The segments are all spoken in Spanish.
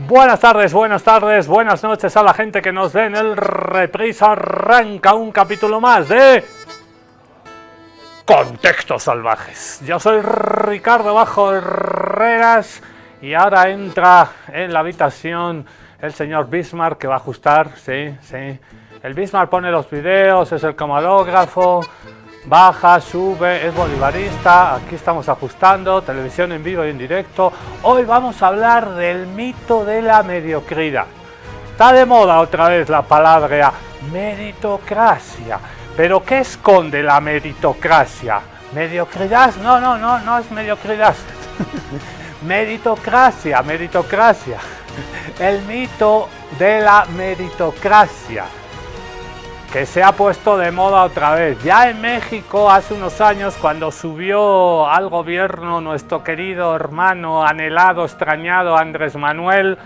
Buenas tardes, buenas noches a la gente que nos ve en el reprise. Arranca un capítulo más de Contextos Salvajes. Yo soy Ricardo Bajo Herreras y ahora entra en la habitación el señor Bismarck, que va a ajustar, sí. El Bismarck pone los videos, es el camarógrafo, baja, sube, es bolivarista. Aquí estamos ajustando, televisión en vivo y en directo. Hoy vamos a hablar del mito de la mediocridad. Está de moda otra vez la palabra meritocracia. ¿Pero qué esconde la meritocracia? ¿Mediocridad? No es mediocridad. Meritocracia. El mito de la meritocracia, que se ha puesto de moda otra vez. Ya en México hace unos años, cuando subió al gobierno nuestro querido hermano, anhelado, extrañado Andrés Manuel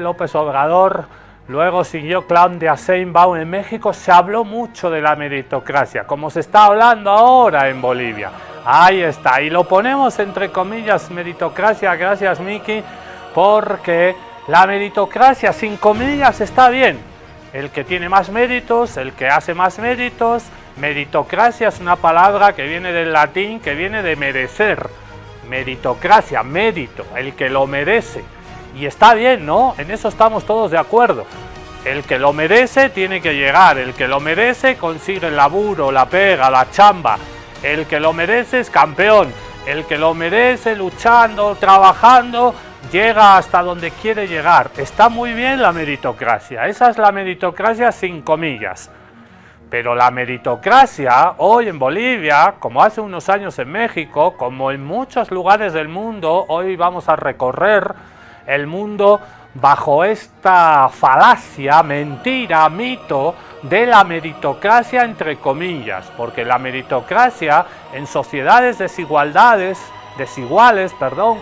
López Obrador, luego siguió Claudia Sheinbaum. En México se habló mucho de la meritocracia, como se está hablando ahora en Bolivia. Ahí está, y lo ponemos entre comillas meritocracia, gracias Miki, porque la meritocracia sin comillas está bien. El que tiene más méritos, el que hace más méritos. Meritocracia es una palabra que viene del latín, que viene de merecer. Meritocracia, mérito, el que lo merece. Y está bien, ¿no? En eso estamos todos de acuerdo. El que lo merece tiene que llegar, el que lo merece consigue el laburo, la pega, la chamba. El que lo merece es campeón, el que lo merece luchando, trabajando, llega hasta donde quiere llegar. Está muy bien la meritocracia, esa es la meritocracia sin comillas. Pero la meritocracia hoy en Bolivia, como hace unos años en México, como en muchos lugares del mundo, hoy vamos a recorrer el mundo bajo esta falacia, mentira, mito de la meritocracia entre comillas, porque la meritocracia en sociedades desiguales,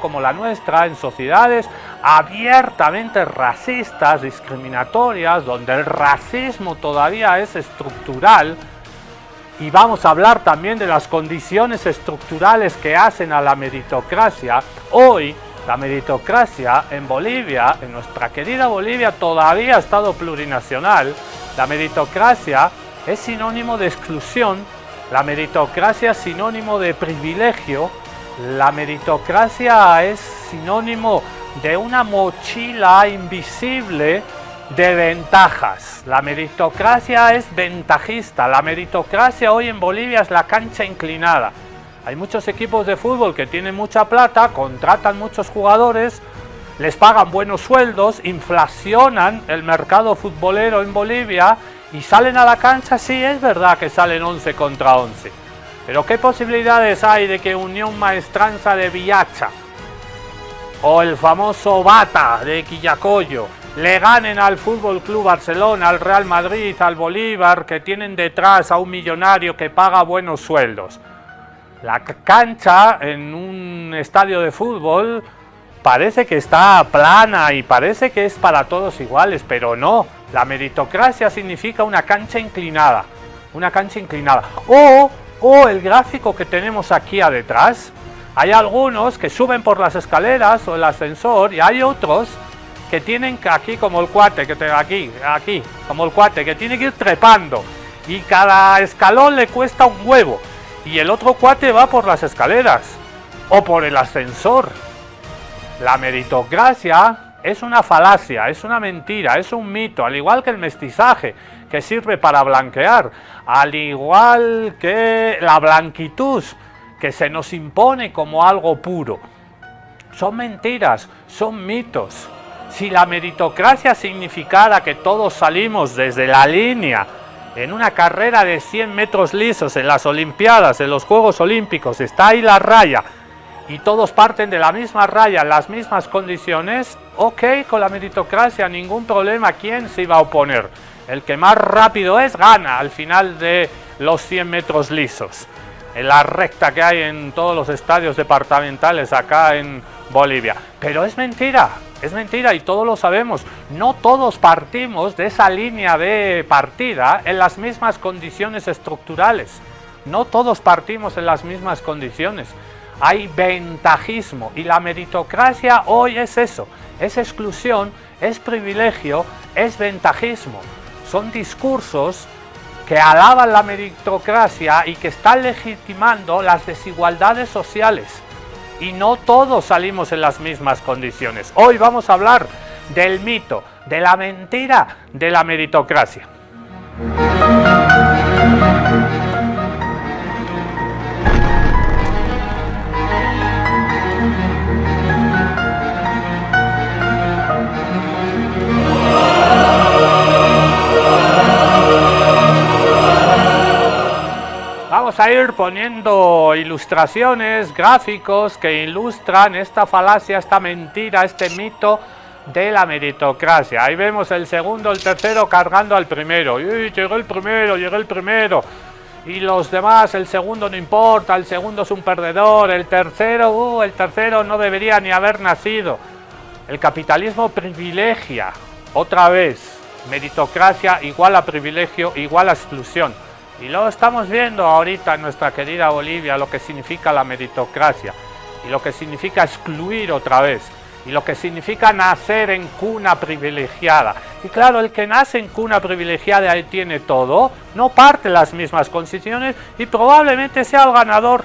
como la nuestra, en sociedades abiertamente racistas, discriminatorias, donde el racismo todavía es estructural, y vamos a hablar también de las condiciones estructurales que hacen a la meritocracia. Hoy la meritocracia en Bolivia, en nuestra querida Bolivia, todavía ha estado plurinacional. La meritocracia es sinónimo de exclusión, la meritocracia es sinónimo de privilegio, la meritocracia es sinónimo de una mochila invisible de ventajas. La meritocracia es ventajista, la meritocracia hoy en Bolivia es la cancha inclinada. Hay muchos equipos de fútbol que tienen mucha plata, contratan muchos jugadores, les pagan buenos sueldos, inflacionan el mercado futbolero en Bolivia y salen a la cancha. Sí, es verdad que salen 11 contra 11. Pero ¿qué posibilidades hay de que Unión Maestranza de Villacha o el famoso Bata de Quillacollo le ganen al Fútbol Club Barcelona, al Real Madrid, al Bolívar, que tienen detrás a un millonario que paga buenos sueldos? La cancha en un estadio de fútbol parece que está plana y parece que es para todos iguales, pero no. La meritocracia significa una cancha inclinada. O el gráfico que tenemos aquí detrás. Hay algunos que suben por las escaleras o el ascensor y hay otros que tienen aquí como el cuate, como el cuate, que tiene que ir trepando. Y cada escalón le cuesta un huevo. Y el otro cuate va por las escaleras o por el ascensor. La meritocracia es una falacia, es una mentira, es un mito, al igual que el mestizaje, que sirve para blanquear, al igual que la blanquitud, que se nos impone como algo puro. Son mentiras, son mitos. Si la meritocracia significara que todos salimos desde la línea en una carrera de 100 metros lisos en las Olimpiadas, en los Juegos Olímpicos, está ahí la raya y todos parten de la misma raya, en las mismas condiciones, ok, con la meritocracia ningún problema. ¿Quién se iba a oponer? El que más rápido gana al final de los 100 metros lisos, en la recta que hay en todos los estadios departamentales acá en Bolivia. Pero es mentira y todos lo sabemos. No todos partimos de esa línea de partida en las mismas condiciones estructurales. No todos partimos en las mismas condiciones. hay ventajismo, y la meritocracia hoy es eso, es exclusión, es privilegio, es ventajismo. Son discursos que alaban la meritocracia y que están legitimando las desigualdades sociales. Y no todos salimos en las mismas condiciones. Hoy vamos a hablar del mito, de la mentira de la meritocracia. Vamos a ir poniendo ilustraciones, gráficos que ilustran esta falacia, esta mentira, este mito de la meritocracia. Ahí vemos el segundo, el tercero cargando al primero. ¡Uy, llegó el primero! Y los demás, el segundo no importa, el segundo es un perdedor, el tercero no debería ni haber nacido. El capitalismo privilegia, otra vez, meritocracia igual a privilegio, igual a exclusión. Y lo estamos viendo ahorita en nuestra querida Bolivia, lo que significa la meritocracia, y lo que significa excluir otra vez, y lo que significa nacer en cuna privilegiada. Y claro, el que nace en cuna privilegiada y tiene todo, no parte las mismas condiciones y probablemente sea el ganador.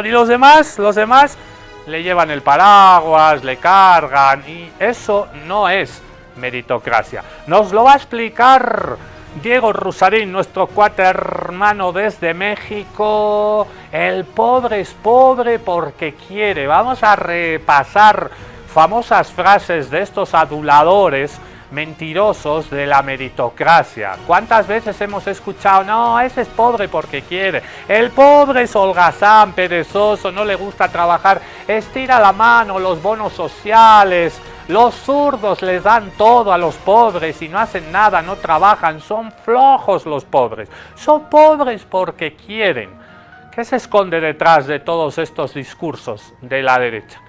Y los demás le llevan el paraguas, le cargan, y eso no es meritocracia. Nos lo va a explicar Diego Rusarín, nuestro cuate hermano desde México. El pobre es pobre porque quiere. Vamos a repasar famosas frases de estos aduladores mentirosos de la meritocracia. ¿Cuántas veces hemos escuchado? No, ese es pobre porque quiere. El pobre es holgazán, perezoso, no le gusta trabajar, estira la mano, los bonos sociales. Los zurdos les dan todo a los pobres y no hacen nada, no trabajan, son flojos los pobres. Son pobres porque quieren. ¿Qué se esconde detrás de todos estos discursos de la derecha?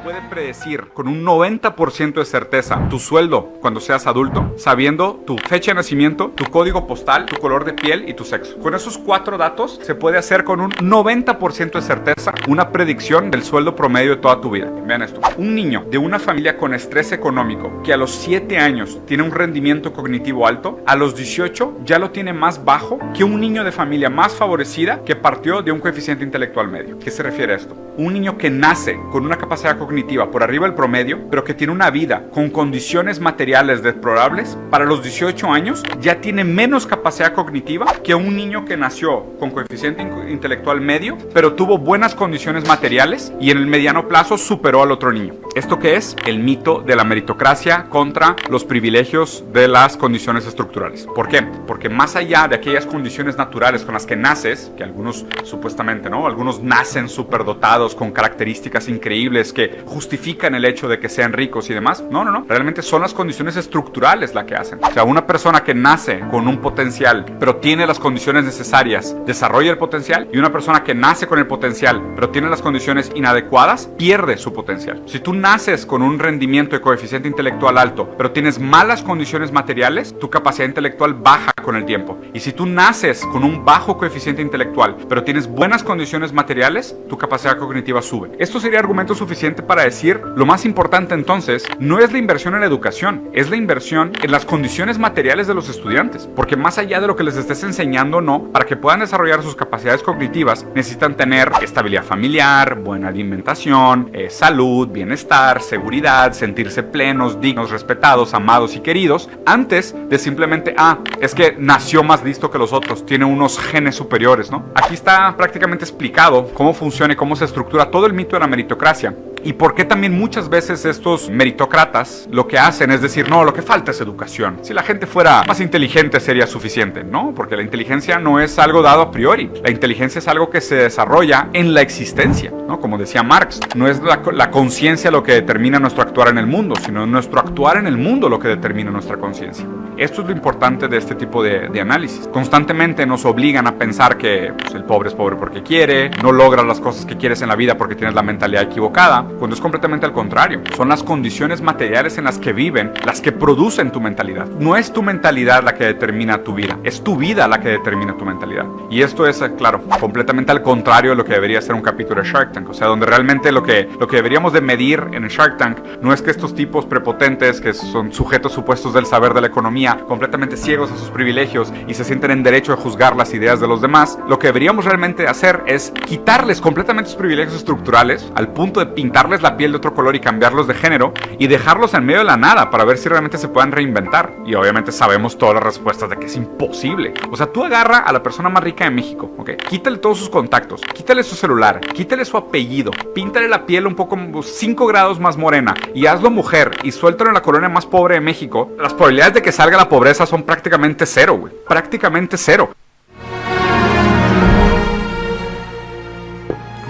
Puede predecir con un 90% de certeza tu sueldo cuando seas adulto, sabiendo tu fecha de nacimiento, tu código postal, tu color de piel y tu sexo. Con esos 4 datos se puede hacer con un 90% de certeza una predicción del sueldo promedio de toda tu vida. Vean esto. Un niño de una familia con estrés económico que a los 7 años tiene un rendimiento cognitivo alto, a los 18 ya lo tiene más bajo que un niño de familia más favorecida que partió de un coeficiente intelectual medio. ¿Qué se refiere a esto? Un niño que nace con una capacidad cognitiva por arriba del promedio, pero que tiene una vida con condiciones materiales deplorables, para los 18 años ya tiene menos capacidad cognitiva que un niño que nació con coeficiente intelectual medio, pero tuvo buenas condiciones materiales y en el mediano plazo superó al otro niño. ¿Esto qué es? El mito de la meritocracia contra los privilegios de las condiciones estructurales. ¿Por qué? Porque más allá de aquellas condiciones naturales con las que naces, que algunos supuestamente, ¿no? Algunos nacen superdotados con características increíbles que justifican el hecho de que sean ricos y demás. No. Realmente son las condiciones estructurales las que hacen. O sea, una persona que nace con un potencial, pero tiene las condiciones necesarias, desarrolla el potencial, y una persona que nace con el potencial, pero tiene las condiciones inadecuadas, pierde su potencial. Si tú naces con un rendimiento de coeficiente intelectual alto, pero tienes malas condiciones materiales, tu capacidad intelectual baja con el tiempo. Y si tú naces con un bajo coeficiente intelectual, pero tienes buenas condiciones materiales, tu capacidad cognitiva sube. Esto sería argumento suficiente para decir, lo más importante entonces no es la inversión en la educación, es la inversión en las condiciones materiales de los estudiantes, porque más allá de lo que les estés enseñando o no, para que puedan desarrollar sus capacidades cognitivas, necesitan tener estabilidad familiar, buena alimentación, salud, bienestar, seguridad, sentirse plenos, dignos, respetados, amados y queridos, antes de simplemente, es que nació más listo que los otros, tiene unos genes superiores, ¿no? Aquí está prácticamente explicado cómo funciona y cómo se estructura todo el mito de la meritocracia. Y por qué también muchas veces estos meritócratas lo que hacen es decir, no, lo que falta es educación. Si la gente fuera más inteligente sería suficiente, ¿no? Porque la inteligencia no es algo dado a priori. La inteligencia es algo que se desarrolla en la existencia, ¿no? Como decía Marx, no es la conciencia lo que determina nuestro actuar en el mundo, sino nuestro actuar en el mundo lo que determina nuestra conciencia. Esto es lo importante de este tipo de análisis. Constantemente nos obligan a pensar que el pobre es pobre porque quiere, no logras las cosas que quieres en la vida porque tienes la mentalidad equivocada. cuando es completamente al contrario. Son las condiciones materiales en las que viven las que producen tu mentalidad. No es tu mentalidad la que determina tu vida, es tu vida la que determina tu mentalidad. Y esto es, claro, completamente al contrario de lo que debería ser un capítulo de Shark Tank. O sea, donde realmente lo que deberíamos de medir en el Shark Tank no es que estos tipos prepotentes, que son sujetos supuestos del saber de la economía, completamente ciegos a sus privilegios y se sienten en derecho de juzgar las ideas de los demás. Lo que deberíamos realmente hacer es quitarles completamente sus privilegios estructurales al punto de pintarles la piel de otro color y cambiarlos de género y dejarlos en medio de la nada para ver si realmente se puedan reinventar. Y obviamente sabemos todas las respuestas de que es imposible. O sea, tú agarra a la persona más rica de México, ¿ok? Quítale todos sus contactos, quítale su celular, quítale su apellido, píntale la piel un poco 5 grados más morena y hazlo mujer y suéltalo en la colonia más pobre de México. Las probabilidades de que salga la pobreza son prácticamente cero, güey. Prácticamente cero.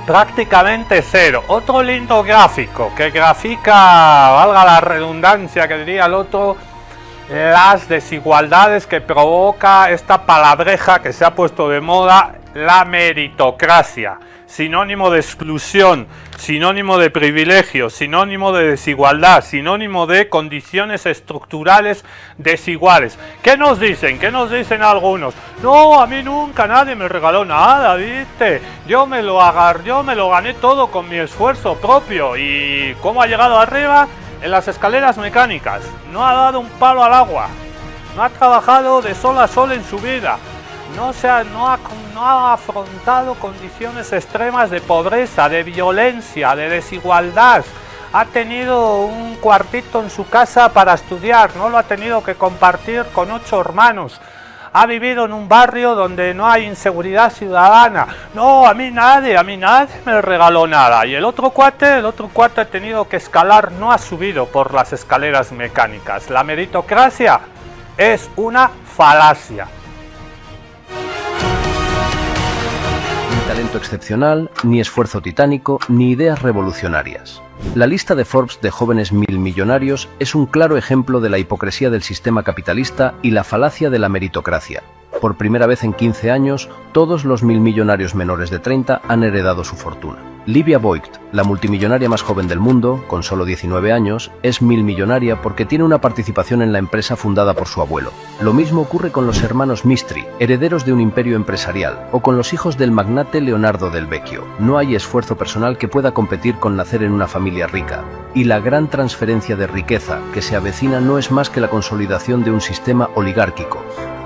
Prácticamente cero. Otro lindo gráfico que grafica, valga la redundancia que diría el otro, las desigualdades que provoca esta palabreja que se ha puesto de moda, la meritocracia. Sinónimo de exclusión, sinónimo de privilegio, sinónimo de desigualdad, sinónimo de condiciones estructurales desiguales. ¿Qué nos dicen? ¿Qué nos dicen algunos? No, a mí nunca nadie me regaló nada, ¿viste? Yo me lo gané todo con mi esfuerzo propio. ¿Y cómo ha llegado arriba? En las escaleras mecánicas. No ha dado un palo al agua. No ha trabajado de sol a sol en su vida. No ha afrontado condiciones extremas de pobreza, de violencia, de desigualdad. Ha tenido un cuartito en su casa para estudiar, no lo ha tenido que compartir con 8 hermanos. Ha vivido en un barrio donde no hay inseguridad ciudadana. No, a mí nadie me regaló nada. Y el otro cuate ha tenido que escalar, no ha subido por las escaleras mecánicas. La meritocracia es una falacia. Ni talento excepcional, ni esfuerzo titánico, ni ideas revolucionarias. La lista de Forbes de jóvenes millonarios es un claro ejemplo de la hipocresía del sistema capitalista y la falacia de la meritocracia. Por primera vez en 15 años, todos los millonarios menores de 30 han heredado su fortuna. Livia Voigt, la multimillonaria más joven del mundo, con solo 19 años, es millonaria porque tiene una participación en la empresa fundada por su abuelo. Lo mismo ocurre con los hermanos Mistry, herederos de un imperio empresarial, o con los hijos del magnate Leonardo del Vecchio. No hay esfuerzo personal que pueda competir con nacer en una familia rica. Y la gran transferencia de riqueza que se avecina no es más que la consolidación de un sistema oligárquico.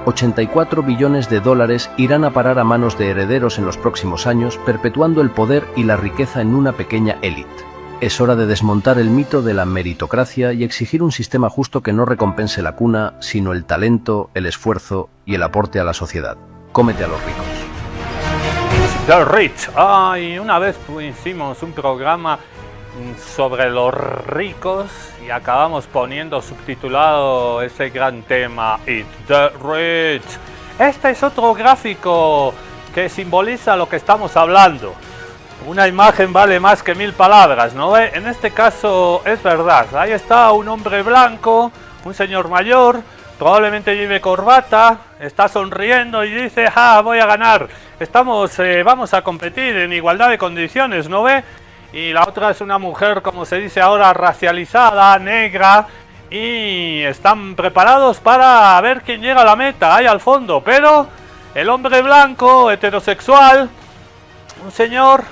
84 billones de dólares irán a parar a manos de herederos en los próximos años, perpetuando el poder y la riqueza en una pequeña élite. Es hora de desmontar el mito de la meritocracia y exigir un sistema justo que no recompense la cuna, sino el talento, el esfuerzo y el aporte a la sociedad. Cómete a los ricos. The Rich. Y una vez hicimos un programa sobre los ricos y acabamos poniendo subtitulado ese gran tema, It's the Rich. Este es otro gráfico que simboliza lo que estamos hablando. Una imagen vale más que 1000 palabras, ¿no? En este caso es verdad. Ahí está un hombre blanco, un señor mayor, probablemente lleve corbata, está sonriendo y dice, voy a ganar. Vamos a competir en igualdad de condiciones, ¿no ve? Y la otra es una mujer, como se dice ahora, racializada, negra, y están preparados para ver quién llega a la meta, ahí al fondo. Pero el hombre blanco, heterosexual, un señor,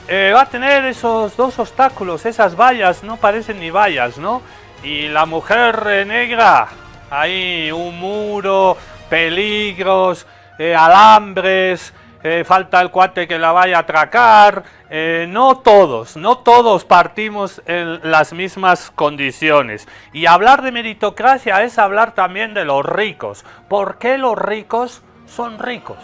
va a tener esos 2 obstáculos, esas vallas, no parecen ni vallas, ¿no? Y la mujer negra, ahí un muro, peligros, alambres, falta el cuate que la vaya a atracar. No todos partimos en las mismas condiciones. Y hablar de meritocracia es hablar también de los ricos. ¿Por qué los ricos son ricos?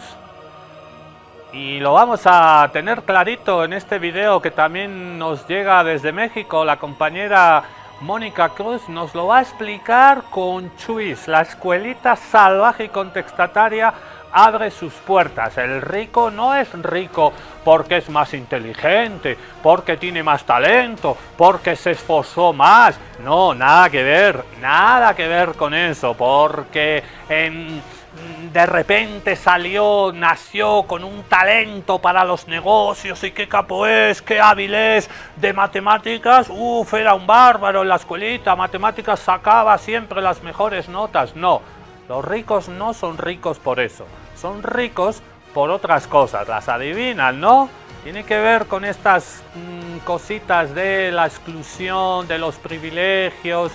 Y lo vamos a tener clarito en este video que también nos llega desde México. La compañera Mónica Cruz nos lo va a explicar con Chuis. La escuelita salvaje y contestataria abre sus puertas. El rico no es rico porque es más inteligente, porque tiene más talento, porque se esforzó más. No, nada que ver con eso, porque de repente nació con un talento para los negocios y qué capo es, qué hábil es de matemáticas, era un bárbaro en la escuelita, matemáticas sacaba siempre las mejores notas. No, los ricos no son ricos por eso, son ricos por otras cosas, las adivinan, ¿no? Tiene que ver con estas cositas de la exclusión, de los privilegios,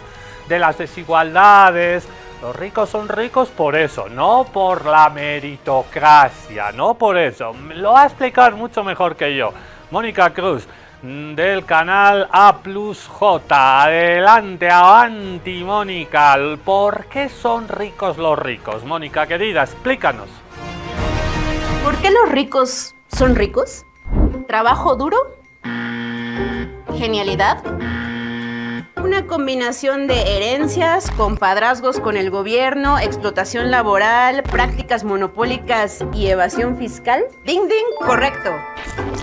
de las desigualdades. Los ricos son ricos por eso, no por la meritocracia, no por eso. Lo va a explicar mucho mejor que yo Mónica Cruz, del canal A+J. Adelante, avanti, Mónica. ¿Por qué son ricos los ricos? Mónica, querida, explícanos. ¿Por qué los ricos son ricos? ¿Trabajo duro? ¿Genialidad? Una combinación de herencias, compadrazgos con el gobierno, explotación laboral, prácticas monopólicas y evasión fiscal. ¡Ding, ding! Correcto.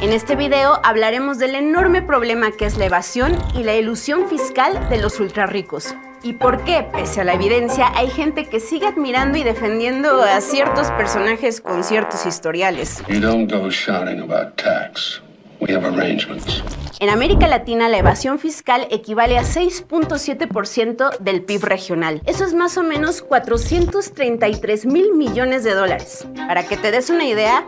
En este video hablaremos del enorme problema que es la evasión y la elusión fiscal de los ultrarricos. Y por qué, pese a la evidencia, hay gente que sigue admirando y defendiendo a ciertos personajes con ciertos historiales. You don't go shouting about tax. We have arrangements. En América Latina, la evasión fiscal equivale a 6.7% del PIB regional. Eso es más o menos 433,000 millones de dólares. Para que te des una idea,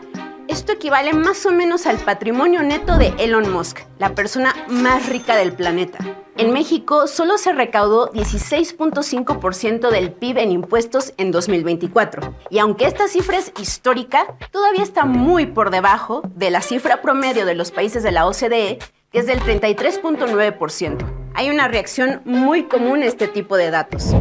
esto equivale más o menos al patrimonio neto de Elon Musk, la persona más rica del planeta. En México, solo se recaudó 16.5% del PIB en impuestos en 2024. Y aunque esta cifra es histórica, todavía está muy por debajo de la cifra promedio de los países de la OCDE, que es del 33.9%. Hay una reacción muy común a este tipo de datos.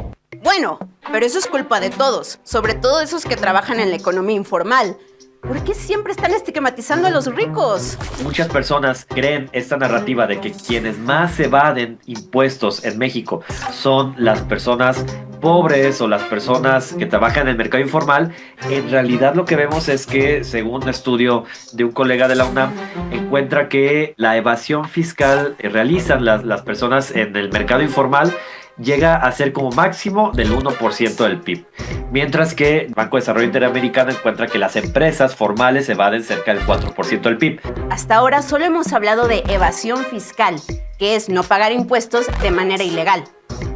Bueno, pero eso es culpa de todos, sobre todo esos que trabajan en la economía informal. ¿Por qué siempre están estigmatizando a los ricos? Muchas personas creen esta narrativa de que quienes más evaden impuestos en México son las personas pobres o las personas que trabajan en el mercado informal. En realidad lo que vemos es que, según un estudio de un colega de la UNAM, encuentra que la evasión fiscal que realizan las personas en el mercado informal llega a ser como máximo del 1% del PIB, mientras que el Banco de Desarrollo Interamericano encuentra que las empresas formales evaden cerca del 4% del PIB. Hasta ahora solo hemos hablado de evasión fiscal, que es no pagar impuestos de manera ilegal.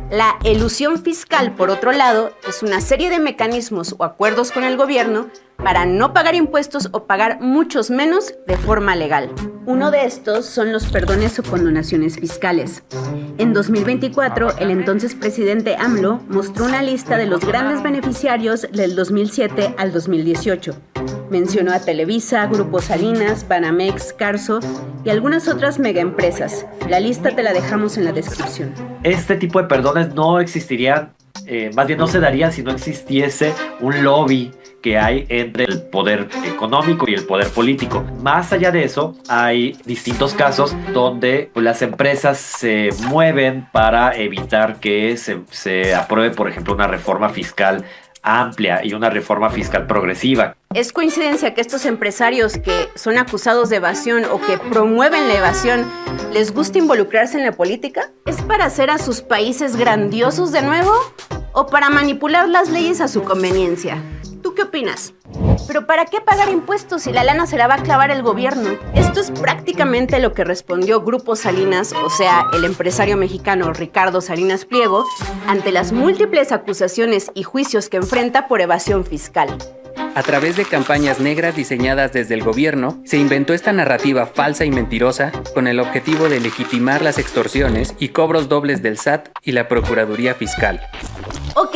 La elusión fiscal, por otro lado, es una serie de mecanismos o acuerdos con el gobierno para no pagar impuestos o pagar muchos menos de forma legal. Uno de estos son los perdones o condonaciones fiscales. En 2024, el entonces presidente AMLO mostró una lista de los grandes beneficiarios del 2007 al 2018. Mencionó a Televisa, Grupo Salinas, Banamex, Carso y algunas otras megaempresas. La lista te la dejamos en la descripción. Este tipo de perdones no existirían, más bien no se darían si no existiese un lobby que hay entre el poder económico y el poder político. Más allá de eso, hay distintos casos donde las empresas se mueven para evitar que se apruebe, por ejemplo, una reforma fiscal amplia y una reforma fiscal progresiva. ¿Es coincidencia que estos empresarios que son acusados de evasión o que promueven la evasión les gusta involucrarse en la política? ¿Es para hacer a sus países grandiosos de nuevo o para manipular las leyes a su conveniencia? ¿Tú qué opinas? ¿Pero para qué pagar impuestos si la lana se la va a clavar el gobierno? Esto es prácticamente lo que respondió Grupo Salinas, o sea, el empresario mexicano Ricardo Salinas Pliego, ante las múltiples acusaciones y juicios que enfrenta por evasión fiscal. A través de campañas negras diseñadas desde el gobierno, se inventó esta narrativa falsa y mentirosa con el objetivo de legitimar las extorsiones y cobros dobles del SAT y la Procuraduría Fiscal. Ok.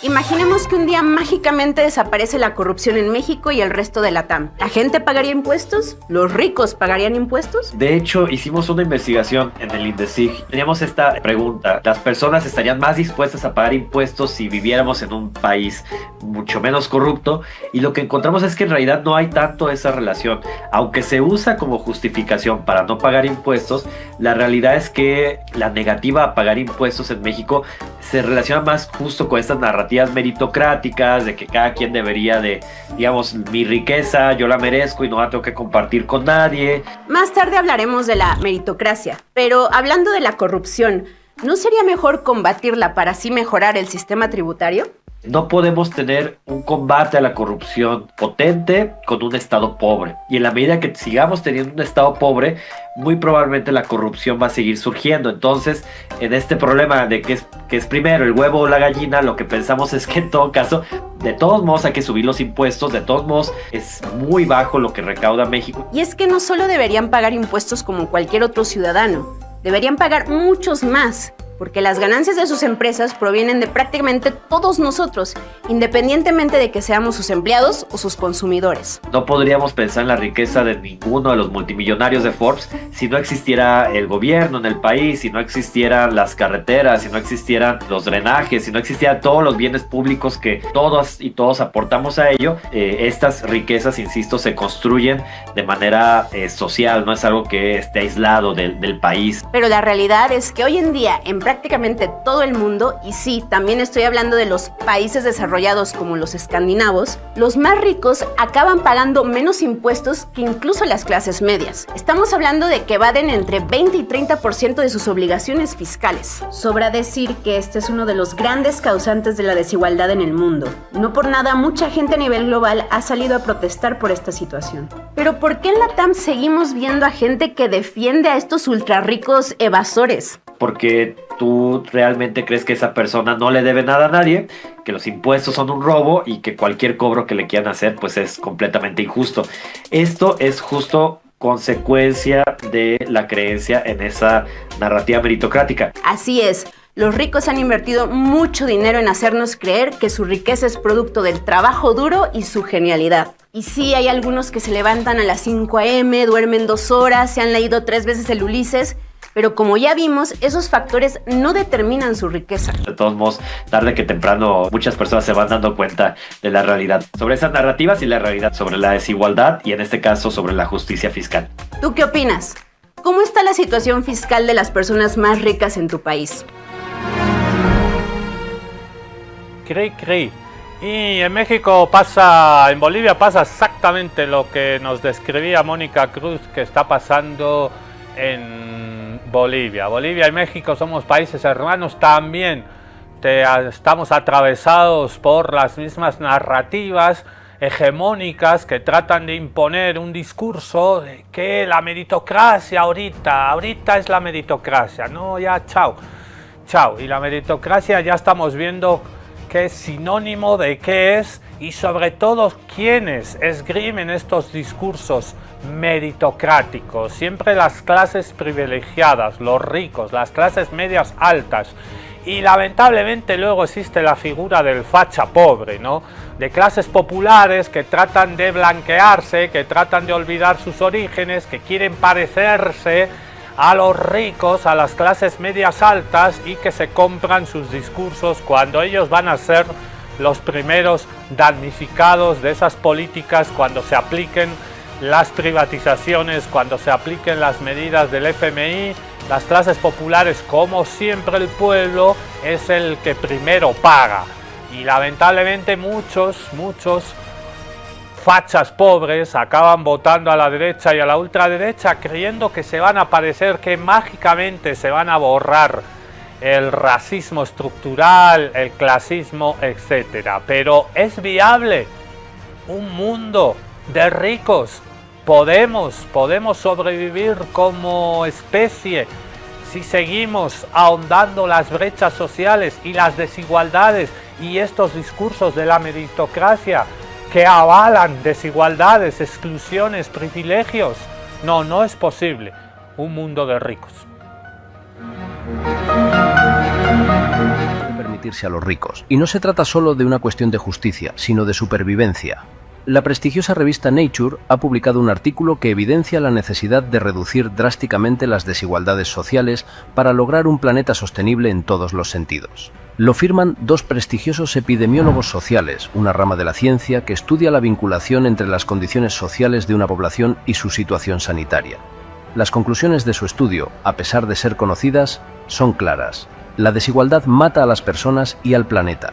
Imaginemos que un día mágicamente desaparece la corrupción en México y el resto de la TAM. ¿La gente pagaría impuestos? ¿Los ricos pagarían impuestos? De hecho, hicimos una investigación en el INDECIG. Teníamos esta pregunta: ¿las personas estarían más dispuestas a pagar impuestos si viviéramos en un país mucho menos corrupto? Y lo que encontramos es que en realidad no hay tanto esa relación. Aunque se usa como justificación para no pagar impuestos, la realidad es que la negativa a pagar impuestos en México se relaciona más justo con estas narrativas meritocráticas de que cada quien debería de, digamos, mi riqueza yo la merezco y no la tengo que compartir con nadie. Más tarde hablaremos de la meritocracia, pero hablando de la corrupción, ¿no sería mejor combatirla para así mejorar el sistema tributario? No podemos tener un combate a la corrupción potente con un Estado pobre. Y en la medida que sigamos teniendo un Estado pobre, muy probablemente la corrupción va a seguir surgiendo. Entonces, en este problema de que es primero el huevo o la gallina, lo que pensamos es que en todo caso, de todos modos hay que subir los impuestos, de todos modos es muy bajo lo que recauda México. Y es que no solo deberían pagar impuestos como cualquier otro ciudadano, deberían pagar muchos más, porque las ganancias de sus empresas provienen de prácticamente todos nosotros, independientemente de que seamos sus empleados o sus consumidores. No podríamos pensar en la riqueza de ninguno de los multimillonarios de Forbes si no existiera el gobierno en el país, si no existieran las carreteras, si no existieran los drenajes, si no existieran todos los bienes públicos que todos y todos aportamos a ello. Estas riquezas, insisto, se construyen de manera social, no es algo que esté aislado del país. Pero la realidad es que hoy en día, en prácticamente todo el mundo, y sí, también estoy hablando de los países desarrollados como los escandinavos, los más ricos acaban pagando menos impuestos que incluso las clases medias. Estamos hablando de que evaden entre 20 y 30% de sus obligaciones fiscales. Sobra decir que este es uno de los grandes causantes de la desigualdad en el mundo. No por nada, mucha gente a nivel global ha salido a protestar por esta situación. Pero ¿por qué en la TAM seguimos viendo a gente que defiende a estos ultrarricos evasores? Porque tú realmente crees que esa persona no le debe nada a nadie, que los impuestos son un robo y que cualquier cobro que le quieran hacer pues es completamente injusto. Esto es justo consecuencia de la creencia en esa narrativa meritocrática. Así es. Los ricos han invertido mucho dinero en hacernos creer que su riqueza es producto del trabajo duro y su genialidad. Y sí, hay algunos que se levantan a las 5 a.m., duermen 2 horas, se han leído 3 veces el Ulises, pero como ya vimos, esos factores no determinan su riqueza. De todos modos, tarde que temprano, muchas personas se van dando cuenta de la realidad sobre esas narrativas y la realidad sobre la desigualdad y en este caso sobre la justicia fiscal. ¿Tú qué opinas? ¿Cómo está la situación fiscal de las personas más ricas en tu país? Cri. Y en México en Bolivia pasa exactamente lo que nos describía Mónica Cruz que está pasando en Bolivia. Bolivia y México somos países hermanos también. Estamos atravesados por las mismas narrativas hegemónicas que tratan de imponer un discurso de que la meritocracia ahorita es la meritocracia. No, ya, chao. Y la meritocracia ya estamos viendo que es sinónimo de qué es y sobre todo quiénes esgrimen estos discursos meritocráticos. Siempre las clases privilegiadas, los ricos, las clases medias altas. Y lamentablemente luego existe la figura del facha pobre, ¿no? De clases populares que tratan de blanquearse, que tratan de olvidar sus orígenes, que quieren parecerse a los ricos, a las clases medias altas y que se compran sus discursos cuando ellos van a ser los primeros damnificados de esas políticas cuando se apliquen las privatizaciones, cuando se apliquen las medidas del FMI. Las clases populares, como siempre el pueblo, es el que primero paga. Y lamentablemente muchos fachas pobres acaban votando a la derecha y a la ultraderecha creyendo que se van a parecer, que mágicamente se van a borrar el racismo estructural, el clasismo, etc. Pero ¿es viable un mundo de ricos? ¿Podemos sobrevivir como especie si seguimos ahondando las brechas sociales y las desigualdades y estos discursos de la meritocracia que avalan desigualdades, exclusiones, privilegios? No es posible un mundo de ricos. Permitirse a los ricos. Y no se trata solo de una cuestión de justicia, sino de supervivencia. La prestigiosa revista Nature ha publicado un artículo que evidencia la necesidad de reducir drásticamente las desigualdades sociales para lograr un planeta sostenible en todos los sentidos. Lo firman dos prestigiosos epidemiólogos sociales, una rama de la ciencia que estudia la vinculación entre las condiciones sociales de una población y su situación sanitaria. Las conclusiones de su estudio, a pesar de ser conocidas, son claras. La desigualdad mata a las personas y al planeta.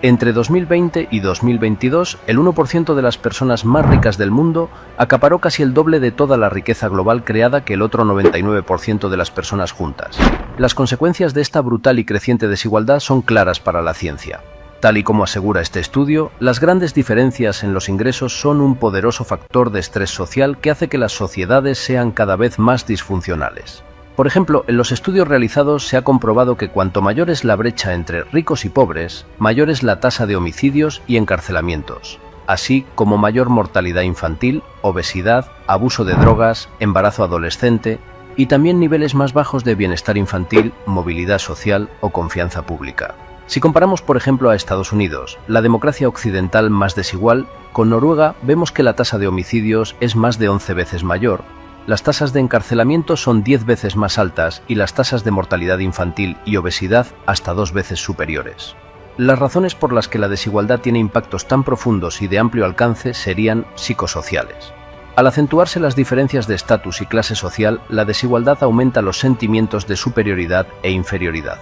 Entre 2020 y 2022, el 1% de las personas más ricas del mundo acaparó casi el doble de toda la riqueza global creada que el otro 99% de las personas juntas. Las consecuencias de esta brutal y creciente desigualdad son claras para la ciencia. Tal y como asegura este estudio, las grandes diferencias en los ingresos son un poderoso factor de estrés social que hace que las sociedades sean cada vez más disfuncionales. Por ejemplo, en los estudios realizados se ha comprobado que cuanto mayor es la brecha entre ricos y pobres, mayor es la tasa de homicidios y encarcelamientos, así como mayor mortalidad infantil, obesidad, abuso de drogas, embarazo adolescente y también niveles más bajos de bienestar infantil, movilidad social o confianza pública. Si comparamos, por ejemplo, a Estados Unidos, la democracia occidental más desigual, con Noruega vemos que la tasa de homicidios es más de 11 veces mayor, las tasas de encarcelamiento son 10 veces más altas y las tasas de mortalidad infantil y obesidad hasta 2 veces superiores. Las razones por las que la desigualdad tiene impactos tan profundos y de amplio alcance serían psicosociales. Al acentuarse las diferencias de estatus y clase social, la desigualdad aumenta los sentimientos de superioridad e inferioridad.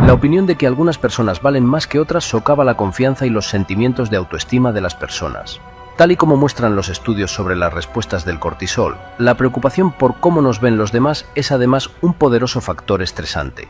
La opinión de que algunas personas valen más que otras socava la confianza y los sentimientos de autoestima de las personas. Tal y como muestran los estudios sobre las respuestas del cortisol, la preocupación por cómo nos ven los demás es además un poderoso factor estresante.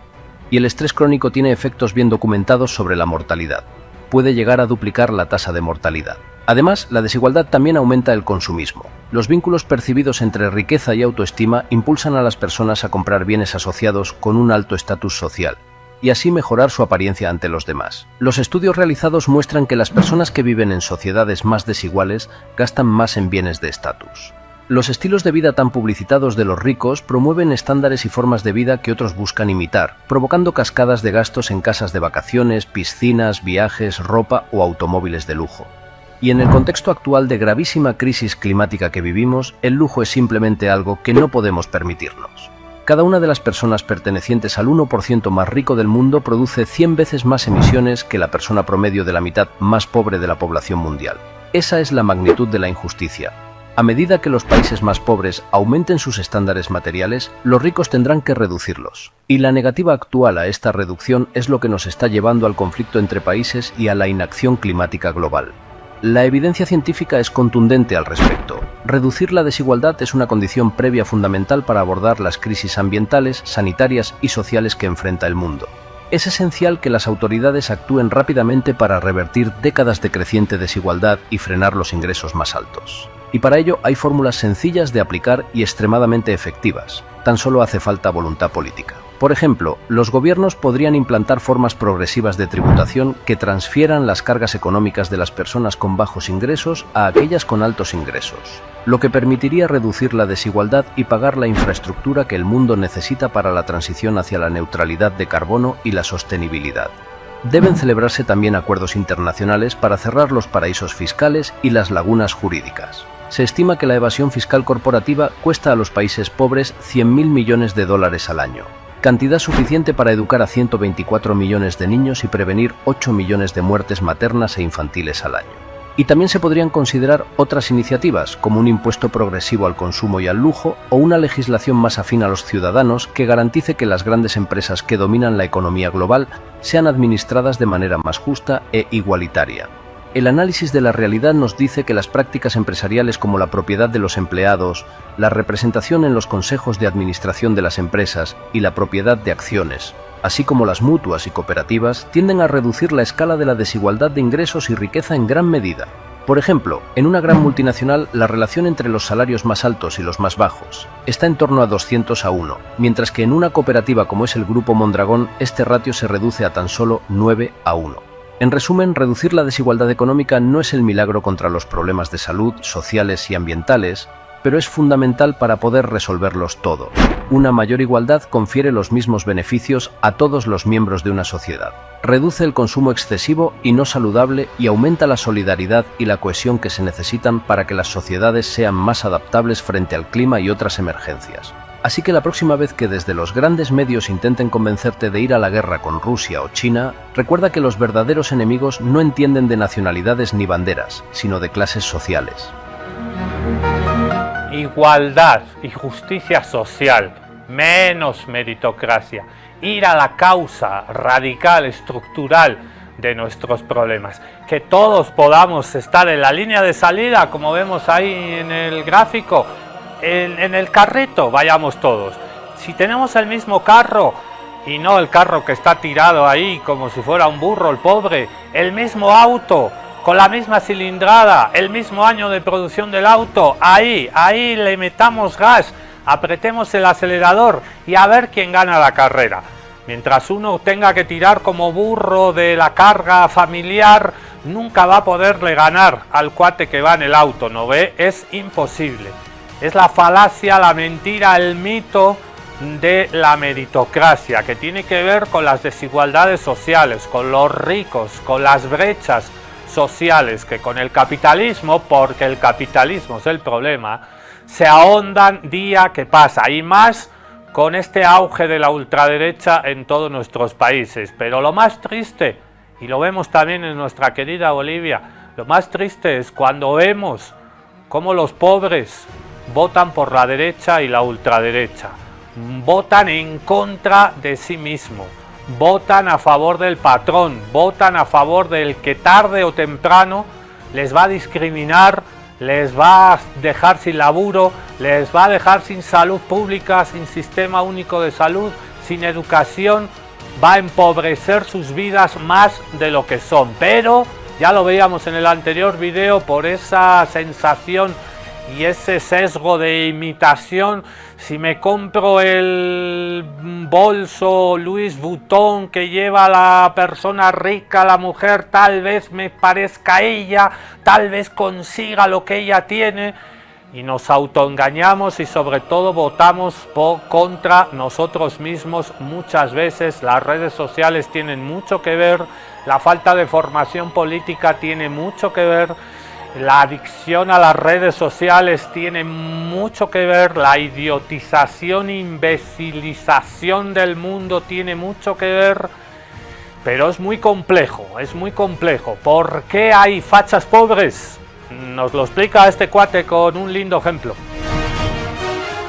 Y el estrés crónico tiene efectos bien documentados sobre la mortalidad. Puede llegar a duplicar la tasa de mortalidad. Además, la desigualdad también aumenta el consumismo. Los vínculos percibidos entre riqueza y autoestima impulsan a las personas a comprar bienes asociados con un alto estatus social, y así mejorar su apariencia ante los demás. Los estudios realizados muestran que las personas que viven en sociedades más desiguales gastan más en bienes de estatus. Los estilos de vida tan publicitados de los ricos promueven estándares y formas de vida que otros buscan imitar, provocando cascadas de gastos en casas de vacaciones, piscinas, viajes, ropa o automóviles de lujo. Y en el contexto actual de gravísima crisis climática que vivimos, el lujo es simplemente algo que no podemos permitirnos. Cada una de las personas pertenecientes al 1% más rico del mundo produce 100 veces más emisiones que la persona promedio de la mitad más pobre de la población mundial. Esa es la magnitud de la injusticia. A medida que los países más pobres aumenten sus estándares materiales, los ricos tendrán que reducirlos. Y la negativa actual a esta reducción es lo que nos está llevando al conflicto entre países y a la inacción climática global. La evidencia científica es contundente al respecto. Reducir la desigualdad es una condición previa fundamental para abordar las crisis ambientales, sanitarias y sociales que enfrenta el mundo. Es esencial que las autoridades actúen rápidamente para revertir décadas de creciente desigualdad y frenar los ingresos más altos. Y para ello hay fórmulas sencillas de aplicar y extremadamente efectivas. Tan solo hace falta voluntad política. Por ejemplo, los gobiernos podrían implantar formas progresivas de tributación que transfieran las cargas económicas de las personas con bajos ingresos a aquellas con altos ingresos, lo que permitiría reducir la desigualdad y pagar la infraestructura que el mundo necesita para la transición hacia la neutralidad de carbono y la sostenibilidad. Deben celebrarse también acuerdos internacionales para cerrar los paraísos fiscales y las lagunas jurídicas. Se estima que la evasión fiscal corporativa cuesta a los países pobres 100.000 millones de dólares al año. Cantidad suficiente para educar a 124 millones de niños y prevenir 8 millones de muertes maternas e infantiles al año. Y también se podrían considerar otras iniciativas, como un impuesto progresivo al consumo y al lujo, o una legislación más afín a los ciudadanos que garantice que las grandes empresas que dominan la economía global sean administradas de manera más justa e igualitaria. El análisis de la realidad nos dice que las prácticas empresariales como la propiedad de los empleados, la representación en los consejos de administración de las empresas y la propiedad de acciones, así como las mutuas y cooperativas, tienden a reducir la escala de la desigualdad de ingresos y riqueza en gran medida. Por ejemplo, en una gran multinacional, la relación entre los salarios más altos y los más bajos está en torno a 200:1, mientras que en una cooperativa como es el Grupo Mondragón, este ratio se reduce a tan solo 9:1. En resumen, reducir la desigualdad económica no es el milagro contra los problemas de salud, sociales y ambientales, pero es fundamental para poder resolverlos todos. Una mayor igualdad confiere los mismos beneficios a todos los miembros de una sociedad. Reduce el consumo excesivo y no saludable y aumenta la solidaridad y la cohesión que se necesitan para que las sociedades sean más adaptables frente al clima y otras emergencias. Así que la próxima vez que desde los grandes medios intenten convencerte de ir a la guerra con Rusia o China, recuerda que los verdaderos enemigos no entienden de nacionalidades ni banderas, sino de clases sociales. Igualdad y justicia social, menos meritocracia, ir a la causa radical, estructural de nuestros problemas, que todos podamos estar en la línea de salida, como vemos ahí en el gráfico, en el carrito, vayamos todos. Si tenemos el mismo carro y no el carro que está tirado ahí como si fuera un burro el pobre, el mismo auto, con la misma cilindrada, el mismo año de producción del auto, ahí le metamos gas, apretemos el acelerador y a ver quién gana la carrera. Mientras uno tenga que tirar como burro de la carga familiar, nunca va a poderle ganar al cuate que va en el auto, ¿no ve? Es imposible. Es la falacia, la mentira, el mito de la meritocracia, que tiene que ver con las desigualdades sociales, con los ricos, con las brechas sociales, que con el capitalismo, porque el capitalismo es el problema, se ahondan día que pasa, y más con este auge de la ultraderecha en todos nuestros países. Pero lo más triste, y lo vemos también en nuestra querida Bolivia, lo más triste es cuando vemos cómo los pobres votan por la derecha y la ultraderecha. Votan en contra de sí mismo, votan a favor del patrón, votan a favor del que tarde o temprano les va a discriminar, les va a dejar sin laburo, les va a dejar sin salud pública, sin sistema único de salud, sin educación, va a empobrecer sus vidas más de lo que son. Pero ya lo veíamos en el anterior video, por esa sensación y ese sesgo de imitación, si me compro el bolso Louis Vuitton que lleva la persona rica, la mujer, tal vez me parezca a ella, tal vez consiga lo que ella tiene, y nos autoengañamos y sobre todo votamos contra nosotros mismos muchas veces. Las redes sociales tienen mucho que ver, la falta de formación política tiene mucho que ver, la adicción a las redes sociales tiene mucho que ver, la idiotización, imbecilización del mundo tiene mucho que ver, pero es muy complejo, es muy complejo. ¿Por qué hay fachas pobres? Nos lo explica este cuate con un lindo ejemplo.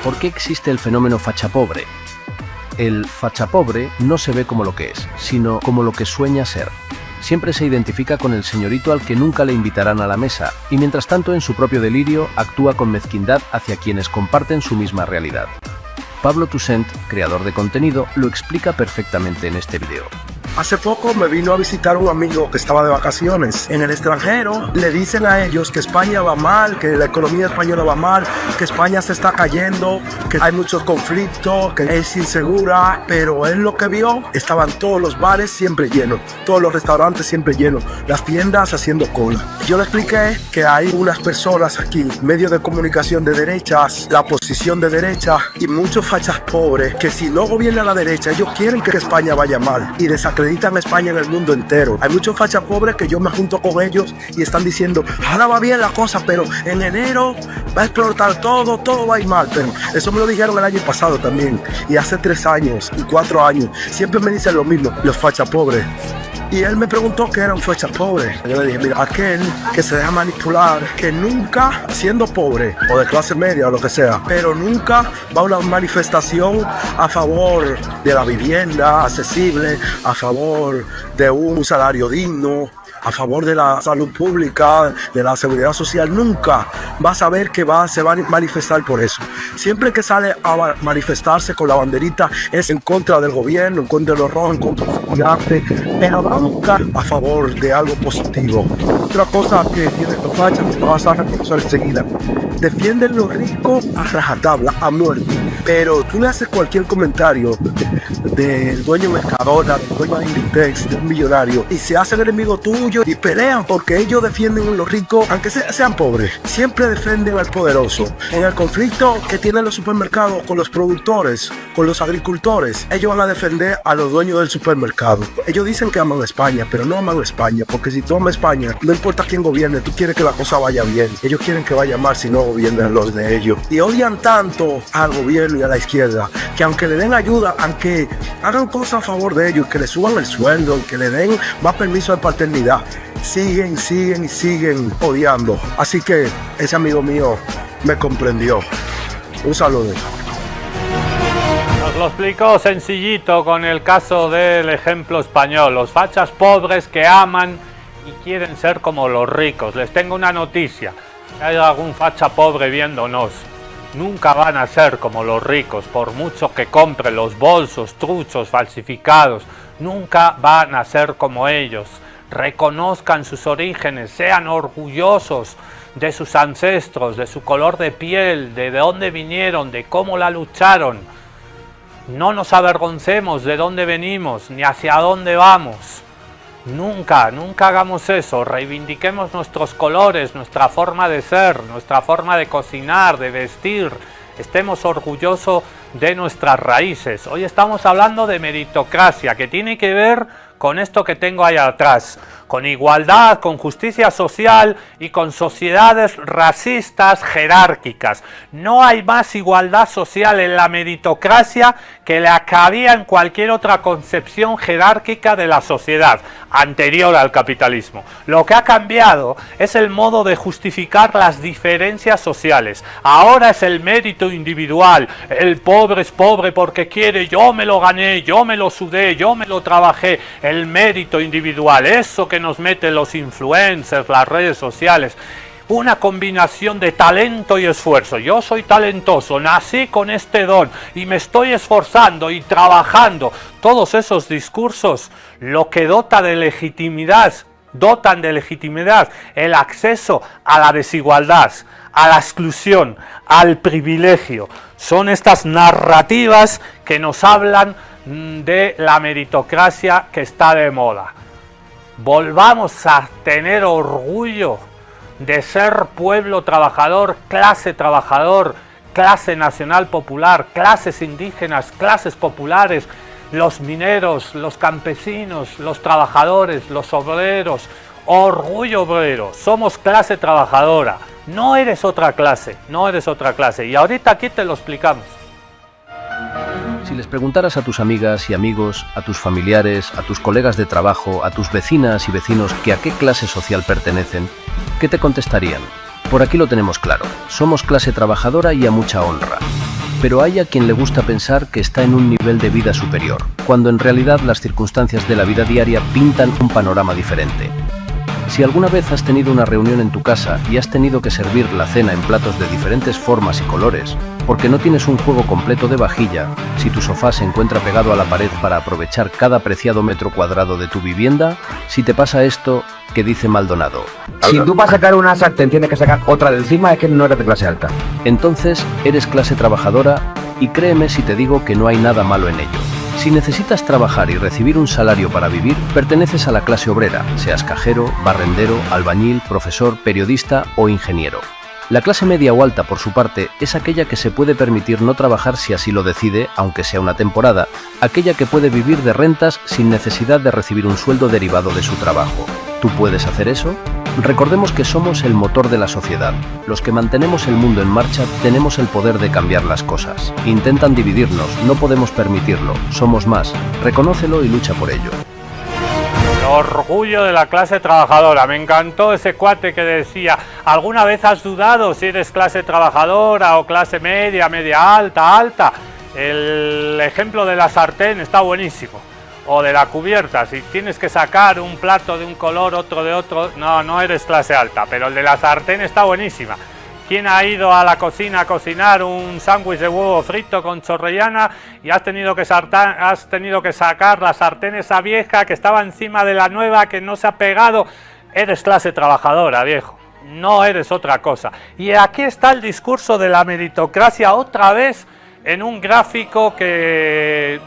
¿Por qué existe el fenómeno facha pobre? El facha pobre no se ve como lo que es, sino como lo que sueña ser. Siempre se identifica con el señorito al que nunca le invitarán a la mesa, y mientras tanto en su propio delirio actúa con mezquindad hacia quienes comparten su misma realidad. Pablo Toussaint, creador de contenido, lo explica perfectamente en este video. Hace poco me vino a visitar un amigo que estaba de vacaciones en el extranjero. Le dicen a ellos que España va mal, que la economía española va mal, que España se está cayendo, que hay muchos conflictos, que es insegura. Pero él lo que vio, estaban todos los bares siempre llenos, todos los restaurantes siempre llenos, las tiendas haciendo cola. Yo le expliqué que hay unas personas aquí, medios de comunicación de derechas, la oposición de derecha y muchos fachas pobres, que si no gobierna la derecha, ellos quieren que España vaya mal y desacreditan a España en el mundo entero. Hay muchos fachas pobres que yo me junto con ellos y están diciendo, ahora va bien la cosa, pero en enero va a explotar todo, todo va a ir mal. Pero eso me lo dijeron el año pasado también, y hace 3 años y 4 años. Siempre me dicen lo mismo, los fachas pobres. Y él me preguntó qué era un facha pobre. Yo le dije, mira, aquel que se deja manipular, que nunca, siendo pobre o de clase media o lo que sea, pero nunca va a una manifestación a favor de la vivienda accesible, a favor de un salario digno, a favor de la salud pública, de la seguridad social, nunca va a saber que se va a manifestar por eso. Siempre que sale a manifestarse con la banderita es en contra del gobierno, en contra de los rojos, en contra del estudiante, pero nunca a favor de algo positivo. Otra cosa que tiene los fachas, que vas a reconocer enseguida, defienden lo rico a rajatabla, a muerte. Pero tú le haces cualquier comentario del dueño Mercadona, del dueño de Inditex, de un millonario, y se hacen enemigo tuyo y pelean porque ellos defienden a los ricos, aunque sean pobres. Siempre defienden al poderoso. En el conflicto que tienen los supermercados con los productores, con los agricultores, ellos van a defender a los dueños del supermercado. Ellos dicen que aman a España, pero no aman a España, porque si tú amas a España, no importa quién gobierne, tú quieres que la cosa vaya bien. Ellos quieren que vaya mal si no gobiernan los de ellos. Y odian tanto al gobierno y a la izquierda, que aunque le den ayuda, aunque hagan cosas a favor de ellos, que le suban el sueldo, que le den más permiso de paternidad, siguen y siguen odiando. Así que ese amigo mío me comprendió. Un saludo. Nos lo explicó sencillito con el caso del ejemplo español. Los fachas pobres que aman y quieren ser como los ricos. Les tengo una noticia. Si hay algún facha pobre viéndonos, nunca van a ser como los ricos, por mucho que compren los bolsos truchos, falsificados, nunca van a ser como ellos. Reconozcan sus orígenes, sean orgullosos de sus ancestros, de su color de piel, de dónde vinieron, de cómo la lucharon. No nos avergoncemos de dónde venimos, ni hacia dónde vamos. Nunca, nunca hagamos eso. Reivindiquemos nuestros colores, nuestra forma de ser, nuestra forma de cocinar, de vestir. Estemos orgullosos de nuestras raíces. Hoy estamos hablando de meritocracia, que tiene que ver con esto que tengo ahí atrás, con igualdad, con justicia social y con sociedades racistas jerárquicas. No hay más igualdad social en la meritocracia que la que había en cualquier otra concepción jerárquica de la sociedad anterior al capitalismo. Lo que ha cambiado es el modo de justificar las diferencias sociales. Ahora es el mérito individual. El pobre es pobre porque quiere, yo me lo gané, yo me lo sudé, yo me lo trabajé. El mérito individual, eso que nos meten los influencers, las redes sociales, una combinación de talento y esfuerzo. Yo soy talentoso, nací con este don y me estoy esforzando y trabajando. Todos esos discursos lo que dotan de legitimidad el acceso a la desigualdad, a la exclusión, al privilegio. Son estas narrativas que nos hablan de la meritocracia que está de moda. Volvamos a tener orgullo de ser pueblo trabajador, clase nacional popular, clases indígenas, clases populares, los mineros, los campesinos, los trabajadores, los obreros. Orgullo obrero, somos clase trabajadora, no eres otra clase, y ahorita aquí te lo explicamos. Si les preguntaras a tus amigas y amigos, a tus familiares, a tus colegas de trabajo, a tus vecinas y vecinos que a qué clase social pertenecen, ¿qué te contestarían? Por aquí lo tenemos claro, somos clase trabajadora y a mucha honra. Pero hay a quien le gusta pensar que está en un nivel de vida superior, cuando en realidad las circunstancias de la vida diaria pintan un panorama diferente. Si alguna vez has tenido una reunión en tu casa y has tenido que servir la cena en platos de diferentes formas y colores, porque no tienes un juego completo de vajilla, si tu sofá se encuentra pegado a la pared para aprovechar cada preciado metro cuadrado de tu vivienda, si te pasa esto, que dice Maldonado: si tú para sacar una sartén tienes que sacar otra de encima, es que no eres de clase alta. Entonces eres clase trabajadora, y créeme si te digo que no hay nada malo en ello. Si necesitas trabajar y recibir un salario para vivir, perteneces a la clase obrera, seas cajero, barrendero, albañil, profesor, periodista o ingeniero. La clase media o alta, por su parte, es aquella que se puede permitir no trabajar si así lo decide, aunque sea una temporada, aquella que puede vivir de rentas sin necesidad de recibir un sueldo derivado de su trabajo. ¿Tú puedes hacer eso? Recordemos que somos el motor de la sociedad. Los que mantenemos el mundo en marcha tenemos el poder de cambiar las cosas. Intentan dividirnos, no podemos permitirlo. Somos más. Reconócelo y lucha por ello. El orgullo de la clase trabajadora. Me encantó ese cuate que decía: ¿alguna vez has dudado si eres clase trabajadora o clase media, media alta? El ejemplo de la sartén está buenísimo. O de la cubierta, si tienes que sacar un plato de un color, otro de otro, no eres clase alta, pero el de la sartén está buenísima. ¿Quién ha ido a la cocina a cocinar un sándwich de huevo frito con chorrellana y has tenido que sacar la sartén esa vieja que estaba encima de la nueva que no se ha pegado? Eres clase trabajadora, viejo, no eres otra cosa. Y aquí está el discurso de la meritocracia otra vez en un gráfico que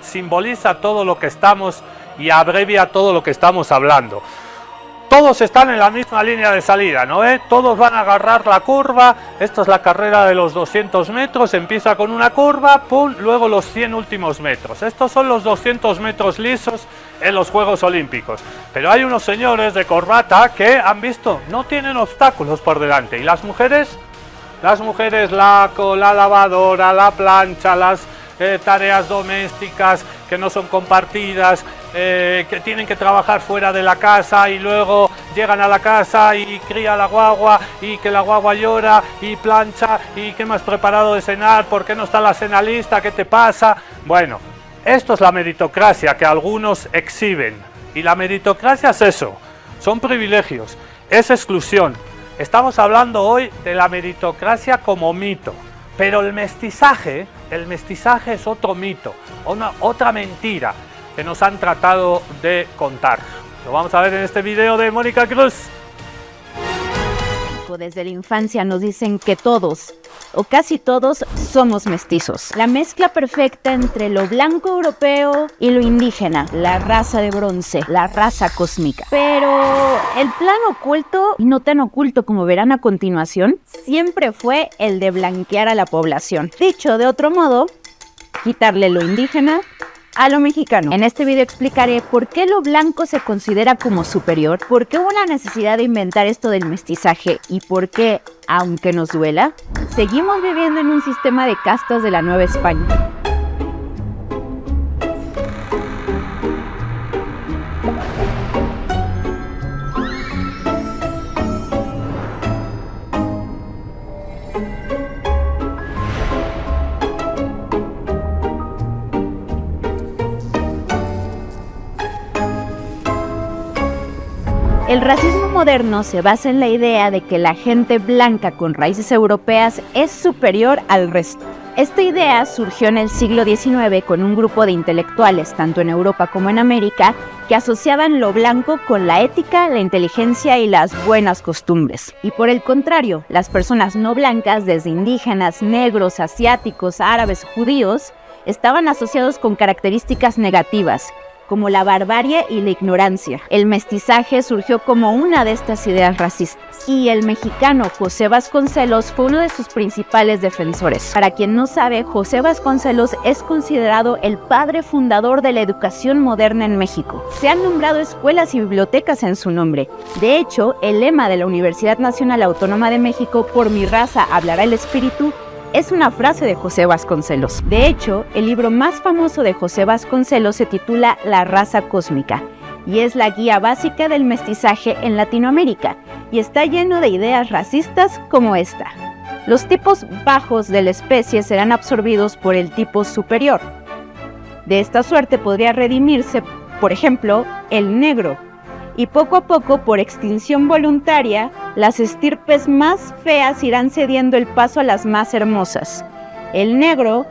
simboliza todo lo que estamos y abrevia todo lo que estamos hablando. Todos están en la misma línea de salida, ¿no? Todos van a agarrar la curva. Esta es la carrera de los 200 metros, empieza con una curva, pum, luego los 100 últimos metros. Estos son los 200 metros lisos en los Juegos Olímpicos. Pero hay unos señores de corbata que han visto, no tienen obstáculos por delante. ¿Y las mujeres? Las mujeres, la lavadora, la plancha, las tareas domésticas que no son compartidas, que tienen que trabajar fuera de la casa y luego llegan a la casa y cría la guagua y que la guagua llora y plancha y ¿qué me has preparado de cenar? ¿Por qué no está la cena lista? ¿Qué te pasa? Bueno, esto es la meritocracia que algunos exhiben, y la meritocracia es eso, son privilegios, es exclusión. Estamos hablando hoy de la meritocracia como mito. Pero el mestizaje es otro mito, otra mentira que nos han tratado de contar. Lo vamos a ver en este video de Mónica Cruz. Desde la infancia nos dicen que todos, o casi todos, somos mestizos. La mezcla perfecta entre lo blanco europeo y lo indígena, la raza de bronce, la raza cósmica. Pero el plan oculto, y no tan oculto como verán a continuación, siempre fue el de blanquear a la población. Dicho de otro modo, quitarle lo indígena a lo mexicano. En este video explicaré por qué lo blanco se considera como superior, por qué hubo la necesidad de inventar esto del mestizaje y por qué, aunque nos duela, seguimos viviendo en un sistema de castas de la Nueva España. El racismo moderno se basa en la idea de que la gente blanca con raíces europeas es superior al resto. Esta idea surgió en el siglo XIX con un grupo de intelectuales, tanto en Europa como en América, que asociaban lo blanco con la ética, la inteligencia y las buenas costumbres. Y por el contrario, las personas no blancas, desde indígenas, negros, asiáticos, árabes, judíos, estaban asociados con características negativas, como la barbarie y la ignorancia. El mestizaje surgió como una de estas ideas racistas. Y el mexicano José Vasconcelos fue uno de sus principales defensores. Para quien no sabe, José Vasconcelos es considerado el padre fundador de la educación moderna en México. Se han nombrado escuelas y bibliotecas en su nombre. De hecho, el lema de la Universidad Nacional Autónoma de México, "Por mi raza hablará el espíritu", es una frase de José Vasconcelos. De hecho, el libro más famoso de José Vasconcelos se titula La raza cósmica y es la guía básica del mestizaje en Latinoamérica y está lleno de ideas racistas como esta. Los tipos bajos de la especie serán absorbidos por el tipo superior. De esta suerte podría redimirse, por ejemplo, el negro. Y poco a poco, por extinción voluntaria, las estirpes más feas irán cediendo el paso a las más hermosas. El negro,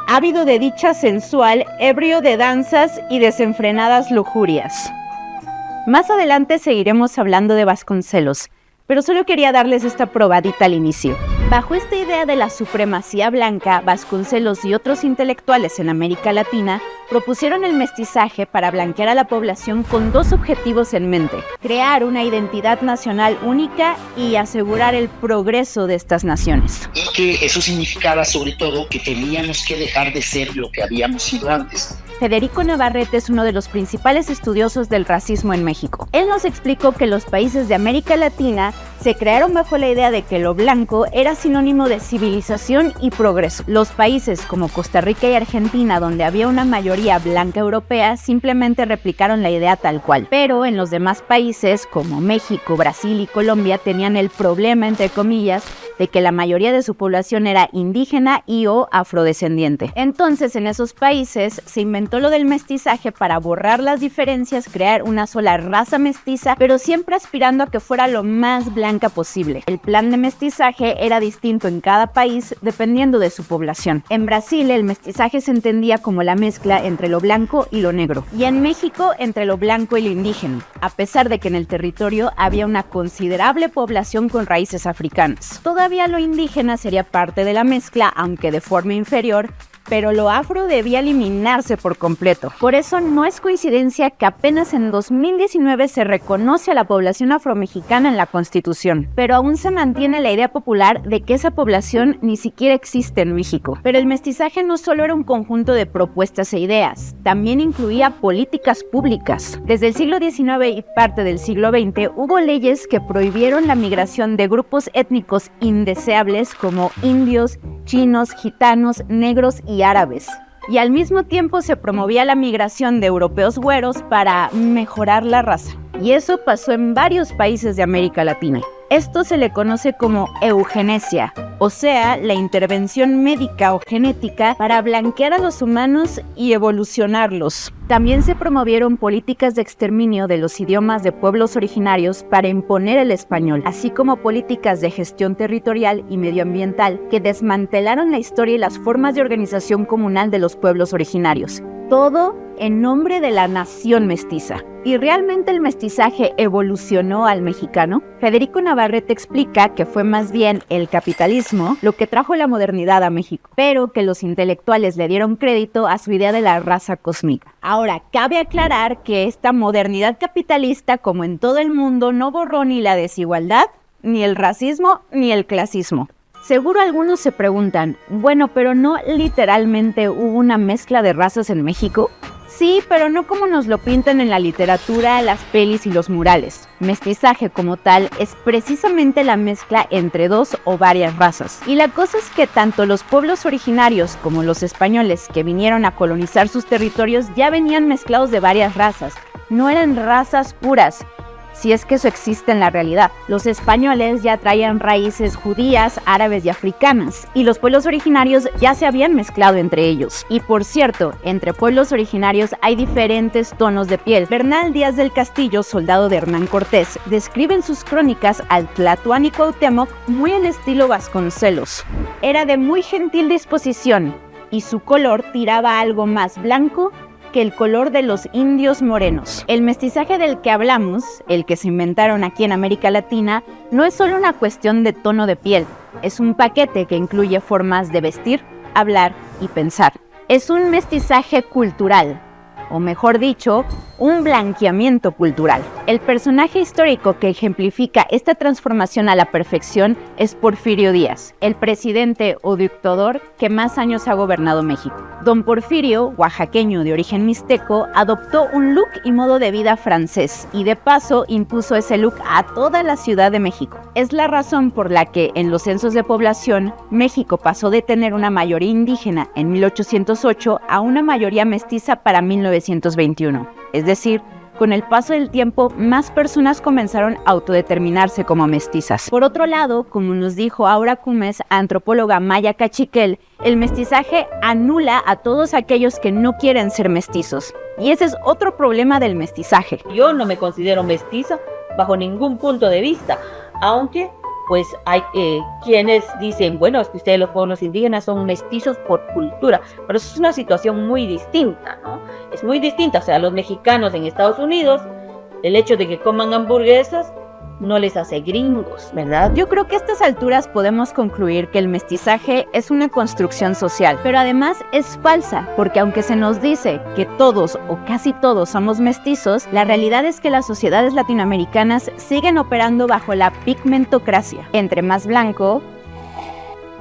ávido de dicha sensual, ebrio de danzas y desenfrenadas lujurias. Más adelante seguiremos hablando de Vasconcelos, pero solo quería darles esta probadita al inicio. Bajo esta idea de la supremacía blanca, Vasconcelos y otros intelectuales en América Latina propusieron el mestizaje para blanquear a la población con dos objetivos en mente: crear una identidad nacional única y asegurar el progreso de estas naciones. Y que eso significaba sobre todo que teníamos que dejar de ser lo que habíamos sido antes. Federico Navarrete es uno de los principales estudiosos del racismo en México. Él nos explicó que los países de América Latina se crearon bajo la idea de que lo blanco era sinónimo de civilización y progreso. Los países como Costa Rica y Argentina, donde había una mayoría blanca europea, simplemente replicaron la idea tal cual. Pero en los demás países, como México, Brasil y Colombia, tenían el problema, entre comillas, de que la mayoría de su población era indígena y o afrodescendiente. Entonces, en esos países se inventó lo del mestizaje para borrar las diferencias, crear una sola raza mestiza, pero siempre aspirando a que fuera lo más blanca posible. El plan de mestizaje era distinto en cada país dependiendo de su población. En Brasil, el mestizaje se entendía como la mezcla entre lo blanco y lo negro, y en México entre lo blanco y lo indígena, a pesar de que en el territorio había una considerable población con raíces africanas. Todavía lo indígena sería parte de la mezcla, aunque de forma inferior, pero lo afro debía eliminarse por completo. Por eso no es coincidencia que apenas en 2019 se reconoce a la población afromexicana en la Constitución, pero aún se mantiene la idea popular de que esa población ni siquiera existe en México. Pero el mestizaje no solo era un conjunto de propuestas e ideas, también incluía políticas públicas. Desde el siglo XIX y parte del siglo XX hubo leyes que prohibieron la migración de grupos étnicos indeseables como indios, chinos, gitanos, negros y árabes. Y al mismo tiempo se promovía la migración de europeos güeros para mejorar la raza. Y eso pasó en varios países de América Latina. Esto se le conoce como eugenesia, o sea, la intervención médica o genética para blanquear a los humanos y evolucionarlos. También se promovieron políticas de exterminio de los idiomas de pueblos originarios para imponer el español, así como políticas de gestión territorial y medioambiental que desmantelaron la historia y las formas de organización comunal de los pueblos originarios. Todo en nombre de la nación mestiza. ¿Y realmente el mestizaje evolucionó al mexicano? Federico Navarrete explica que fue más bien el capitalismo lo que trajo la modernidad a México, pero que los intelectuales le dieron crédito a su idea de la raza cósmica. Ahora, cabe aclarar que esta modernidad capitalista, como en todo el mundo, no borró ni la desigualdad, ni el racismo, ni el clasismo. Seguro algunos se preguntan, bueno, pero ¿no literalmente hubo una mezcla de razas en México? Sí, pero no como nos lo pintan en la literatura, las pelis y los murales. Mestizaje como tal es precisamente la mezcla entre dos o varias razas. Y la cosa es que tanto los pueblos originarios como los españoles que vinieron a colonizar sus territorios ya venían mezclados de varias razas. No eran razas puras, si es que eso existe en la realidad. Los españoles ya traían raíces judías, árabes y africanas, y los pueblos originarios ya se habían mezclado entre ellos. Y por cierto, entre pueblos originarios hay diferentes tonos de piel. Bernal Díaz del Castillo, soldado de Hernán Cortés, describe en sus crónicas al Tlatoani Cuauhtémoc muy en estilo Vasconcelos. Era de muy gentil disposición, y su color tiraba algo más blanco que el color de los indios morenos. El mestizaje del que hablamos, el que se inventaron aquí en América Latina, no es solo una cuestión de tono de piel, es un paquete que incluye formas de vestir, hablar y pensar. Es un mestizaje cultural, o mejor dicho, un blanqueamiento cultural. El personaje histórico que ejemplifica esta transformación a la perfección es Porfirio Díaz, el presidente o dictador que más años ha gobernado México. Don Porfirio, oaxaqueño de origen mixteco, adoptó un look y modo de vida francés y de paso impuso ese look a toda la Ciudad de México. Es la razón por la que en los censos de población, México pasó de tener una mayoría indígena en 1808 a una mayoría mestiza para 1921. Es decir, con el paso del tiempo, más personas comenzaron a autodeterminarse como mestizas. Por otro lado, como nos dijo Aura Cumes, antropóloga maya cachiquel, el mestizaje anula a todos aquellos que no quieren ser mestizos. Y ese es otro problema del mestizaje. Yo no me considero mestiza bajo ningún punto de vista, aunque pues hay quienes dicen, bueno, es que ustedes los pueblos indígenas son mestizos por cultura, pero eso es una situación muy distinta, ¿no? Es muy distinta, o sea, los mexicanos en Estados Unidos, el hecho de que coman hamburguesas no les hace gringos, ¿verdad? Yo creo que a estas alturas podemos concluir que el mestizaje es una construcción social, pero además es falsa, porque aunque se nos dice que todos o casi todos somos mestizos, la realidad es que las sociedades latinoamericanas siguen operando bajo la pigmentocracia. Entre más blanco,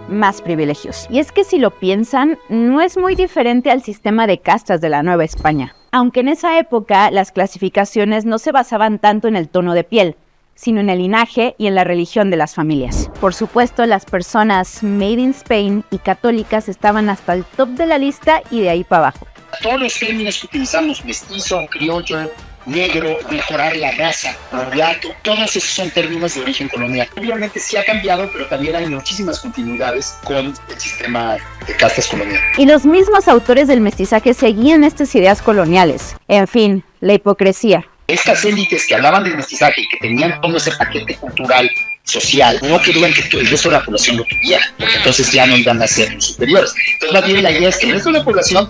más privilegios. Y es que si lo piensan, no es muy diferente al sistema de castas de la Nueva España. Aunque en esa época las clasificaciones no se basaban tanto en el tono de piel, sino en el linaje y en la religión de las familias. Por supuesto, las personas made in Spain y católicas estaban hasta el top de la lista y de ahí para abajo. Todos los términos que utilizamos, mestizo, criollo, negro, mejorar la raza, mulato, todos esos son términos de origen colonial. Obviamente sí ha cambiado, pero también hay muchísimas continuidades con el sistema de castas colonial. Y los mismos autores del mestizaje seguían estas ideas coloniales. En fin, la hipocresía. Estas élites que hablaban del mestizaje y que tenían todo ese paquete cultural, social, no querían que el resto de la población lo tuviera, porque entonces ya no iban a ser los superiores. Entonces más bien la idea es que el resto de la población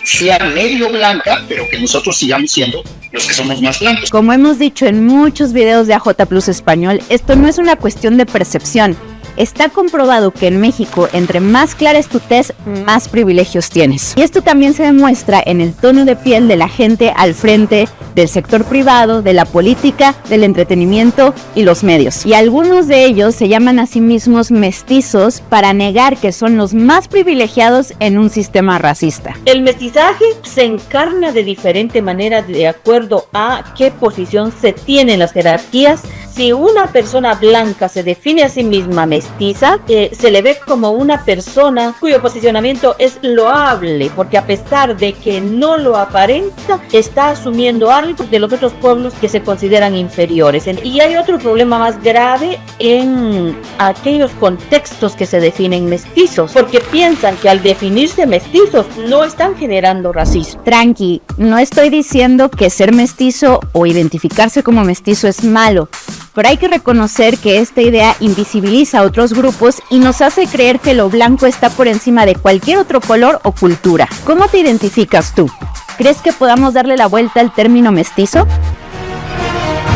sea medio blanca, pero que nosotros sigamos siendo los que somos más blancos. Como hemos dicho en muchos videos de AJ Plus Español, esto no es una cuestión de percepción. Está comprobado que en México, entre más clara es tu tez, más privilegios tienes. Y esto también se demuestra en el tono de piel de la gente al frente del sector privado, de la política, del entretenimiento y los medios. Y algunos de ellos se llaman a sí mismos mestizos para negar que son los más privilegiados en un sistema racista. El mestizaje se encarna de diferente manera de acuerdo a qué posición se tiene en las jerarquías si una persona blanca se define a sí misma mestiza, se le ve como una persona cuyo posicionamiento es loable, porque a pesar de que no lo aparenta, está asumiendo algo de los otros pueblos que se consideran inferiores. Y hay otro problema más grave en aquellos contextos que se definen mestizos, porque piensan que al definirse mestizos no están generando racismo. Tranqui, no estoy diciendo que ser mestizo o identificarse como mestizo es malo, pero hay que reconocer que esta idea invisibiliza a otros grupos y nos hace creer que lo blanco está por encima de cualquier otro color o cultura. ¿Cómo te identificas tú? ¿Crees que podamos darle la vuelta al término mestizo?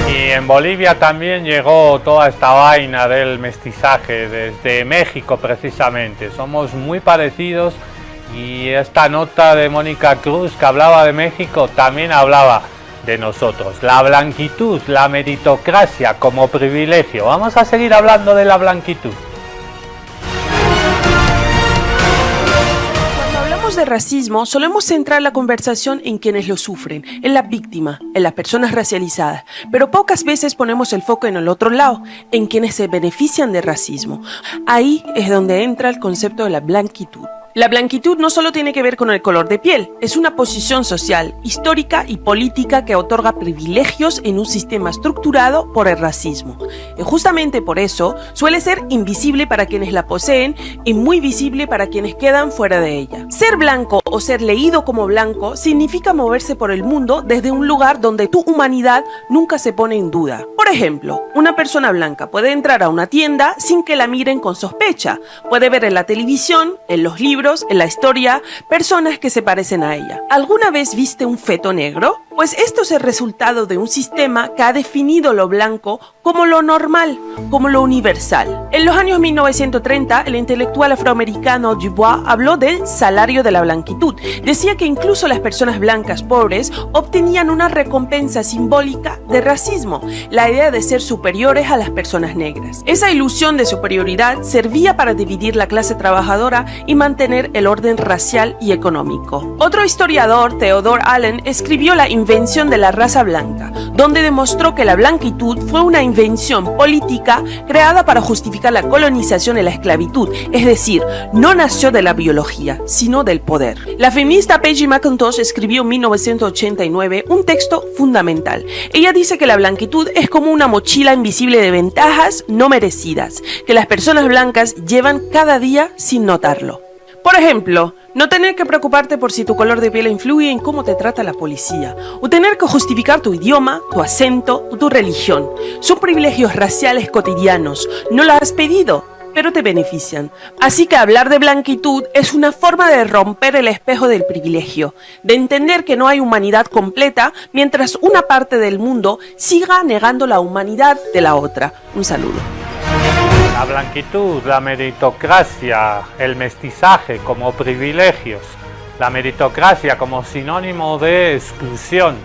Y en Bolivia también llegó toda esta vaina del mestizaje, desde México precisamente. Somos muy parecidos y esta nota de Mónica Cruz que hablaba de México también hablaba de nosotros. La blanquitud, la meritocracia como privilegio. Vamos a seguir hablando de la blanquitud. De racismo, solemos centrar la conversación en quienes lo sufren, en la víctima, en las personas racializadas, pero pocas veces ponemos el foco en el otro lado, en quienes se benefician del racismo. Ahí es donde entra el concepto de la blanquitud. La blanquitud no solo tiene que ver con el color de piel, es una posición social, histórica y política que otorga privilegios en un sistema estructurado por el racismo. Y justamente por eso suele ser invisible para quienes la poseen y muy visible para quienes quedan fuera de ella. Ser blanco o ser leído como blanco significa moverse por el mundo desde un lugar donde tu humanidad nunca se pone en duda. Por ejemplo, una persona blanca puede entrar a una tienda sin que la miren con sospecha, puede ver en la televisión, en los libros, en la historia, personas que se parecen a ella. ¿Alguna vez viste un feto negro? Pues esto es el resultado de un sistema que ha definido lo blanco como lo normal, como lo universal. En los años 1930, el intelectual afroamericano Dubois habló del salario de la blanquitud. Decía que incluso las personas blancas pobres obtenían una recompensa simbólica de racismo, la idea de ser superiores a las personas negras. Esa ilusión de superioridad servía para dividir la clase trabajadora y mantener el orden racial y económico. Otro historiador, Theodore Allen, escribió La invención de la raza blanca, donde demostró que la blanquitud fue una invención política creada para justificar la colonización y la esclavitud, es decir, no nació de la biología, sino del poder. La feminista Peggy McIntosh escribió en 1989 un texto fundamental. Ella dice que la blanquitud es como una mochila invisible de ventajas no merecidas, que las personas blancas llevan cada día sin notarlo. Por ejemplo, no tener que preocuparte por si tu color de piel influye en cómo te trata la policía, o tener que justificar tu idioma, tu acento o tu religión. Son privilegios raciales cotidianos, no los has pedido, pero te benefician. Así que hablar de blanquitud es una forma de romper el espejo del privilegio, de entender que no hay humanidad completa mientras una parte del mundo siga negando la humanidad de la otra. Un saludo. La blanquitud, la meritocracia, el mestizaje como privilegios, la meritocracia como sinónimo de exclusión,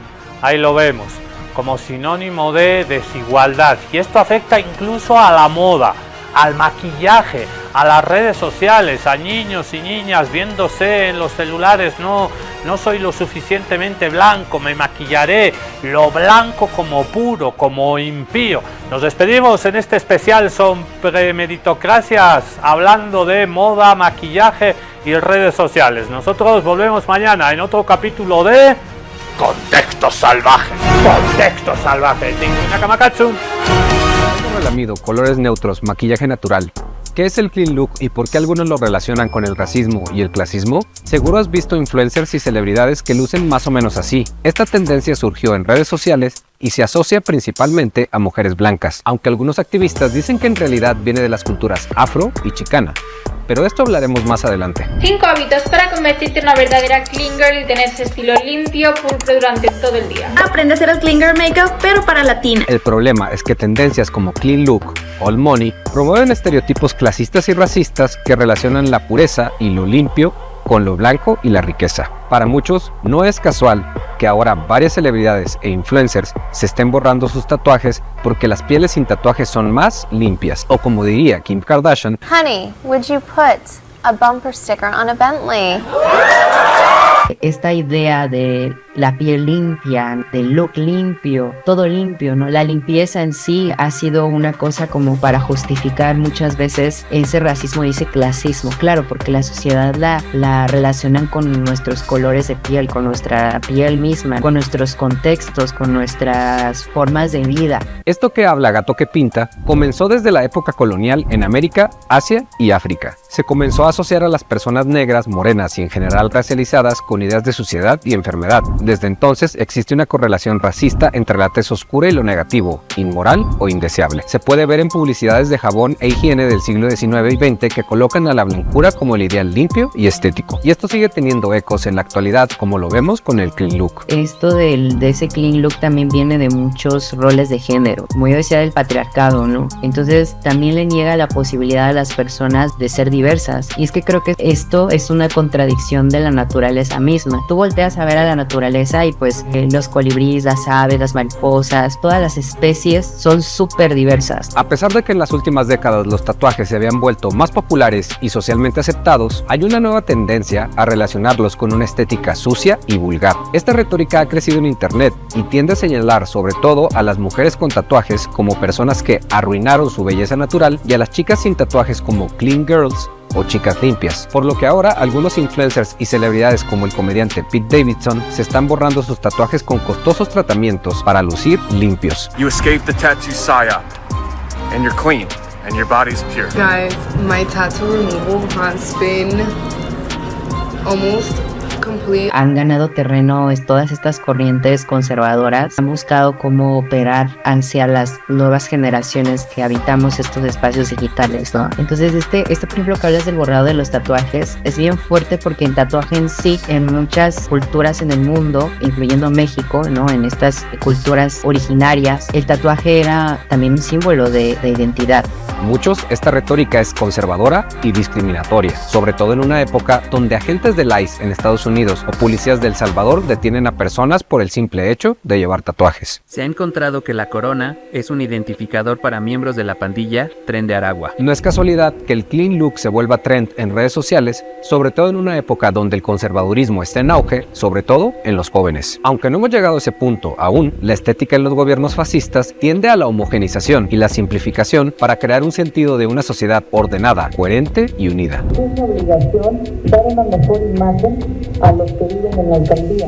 ahí lo vemos, como sinónimo de desigualdad. Y esto afecta incluso a la moda, al maquillaje, a las redes sociales, a niños y niñas viéndose en los celulares, no soy lo suficientemente blanco, me maquillaré, lo blanco como puro, como impío. Nos despedimos en este especial sobre meritocracias, hablando de moda, maquillaje y redes sociales. Nosotros volvemos mañana en otro capítulo de Contexto Salvaje. Contexto Salvaje. Nakamakatsu. El amido, colores neutros, maquillaje natural. ¿Qué es el clean look y por qué algunos lo relacionan con el racismo y el clasismo? Seguro has visto influencers y celebridades que lucen más o menos así. Esta tendencia surgió en redes sociales y se asocia principalmente a mujeres blancas, aunque algunos activistas dicen que en realidad viene de las culturas afro y chicana. Pero de esto hablaremos más adelante. 5 hábitos para convertirte en una verdadera clean girl y tener ese estilo limpio, pulcro durante todo el día. Aprende a hacer el clean girl makeup, pero para latina. El problema es que tendencias como clean look, all money, promueven estereotipos clasistas y racistas que relacionan la pureza y lo limpio con lo blanco y la riqueza. Para muchos, no es casual que ahora varias celebridades e influencers se estén borrando sus tatuajes porque las pieles sin tatuajes son más limpias. O como diría Kim Kardashian, Honey, would you put a bumper sticker on a Bentley? Esta idea de la piel limpia, del look limpio, todo limpio, ¿no? La limpieza en sí ha sido una cosa como para justificar muchas veces ese racismo y ese clasismo. Claro, porque la sociedad la relacionan con nuestros colores de piel, con nuestra piel misma, con nuestros contextos, con nuestras formas de vida. Esto que habla Gato que Pinta comenzó desde la época colonial en América, Asia y África. Se comenzó a asociar a las personas negras, morenas y en general racializadas con ideas de suciedad y enfermedad. Desde entonces existe una correlación racista entre la tez oscura y lo negativo, inmoral o indeseable. Se puede ver en publicidades de jabón e higiene del siglo XIX y XX que colocan a la blancura como el ideal limpio y estético. Y esto sigue teniendo ecos en la actualidad, como lo vemos con el clean look. Esto de ese clean look también viene de muchos roles de género, como yo decía, del patriarcado, ¿no? Entonces también le niega la posibilidad a las personas de ser diversas. Y es que creo que esto es una contradicción de la naturaleza misma. Tú volteas a ver a la naturaleza y pues los colibríes, las aves, las mariposas, todas las especies son súper diversas. A pesar de que en las últimas décadas los tatuajes se habían vuelto más populares y socialmente aceptados, hay una nueva tendencia a relacionarlos con una estética sucia y vulgar. Esta retórica ha crecido en internet y tiende a señalar sobre todo a las mujeres con tatuajes como personas que arruinaron su belleza natural y a las chicas sin tatuajes como clean girls o chicas limpias, por lo que ahora algunos influencers y celebridades como el comediante Pete Davidson se están borrando sus tatuajes con costosos tratamientos para lucir limpios. You escaped the tattoo psyop, and you're clean, and your body's pure. Guys, my tattoo removal has been almost complete. Han ganado terreno todas estas corrientes conservadoras, han buscado cómo operar hacia las nuevas generaciones que habitamos estos espacios digitales, ¿no? Entonces por ejemplo que hablas del borrado de los tatuajes es bien fuerte porque el tatuaje en sí, en muchas culturas en el mundo, incluyendo México, ¿no? En estas culturas originarias, el tatuaje era también un símbolo de identidad. Muchos, esta retórica es conservadora y discriminatoria, sobre todo en una época donde agentes del ICE en Estados Unidos o policías de El Salvador detienen a personas por el simple hecho de llevar tatuajes. Se ha encontrado que la corona es un identificador para miembros de la pandilla Tren de Aragua. No es casualidad que el clean look se vuelva trend en redes sociales, sobre todo en una época donde el conservadurismo está en auge, sobre todo en los jóvenes. Aunque no hemos llegado a ese punto aún, la estética en los gobiernos fascistas tiende a la homogenización y la simplificación para crear un sentido de una sociedad ordenada, coherente y unida. Es una obligación dar una mejor imagen a los que viven en la alcaldía.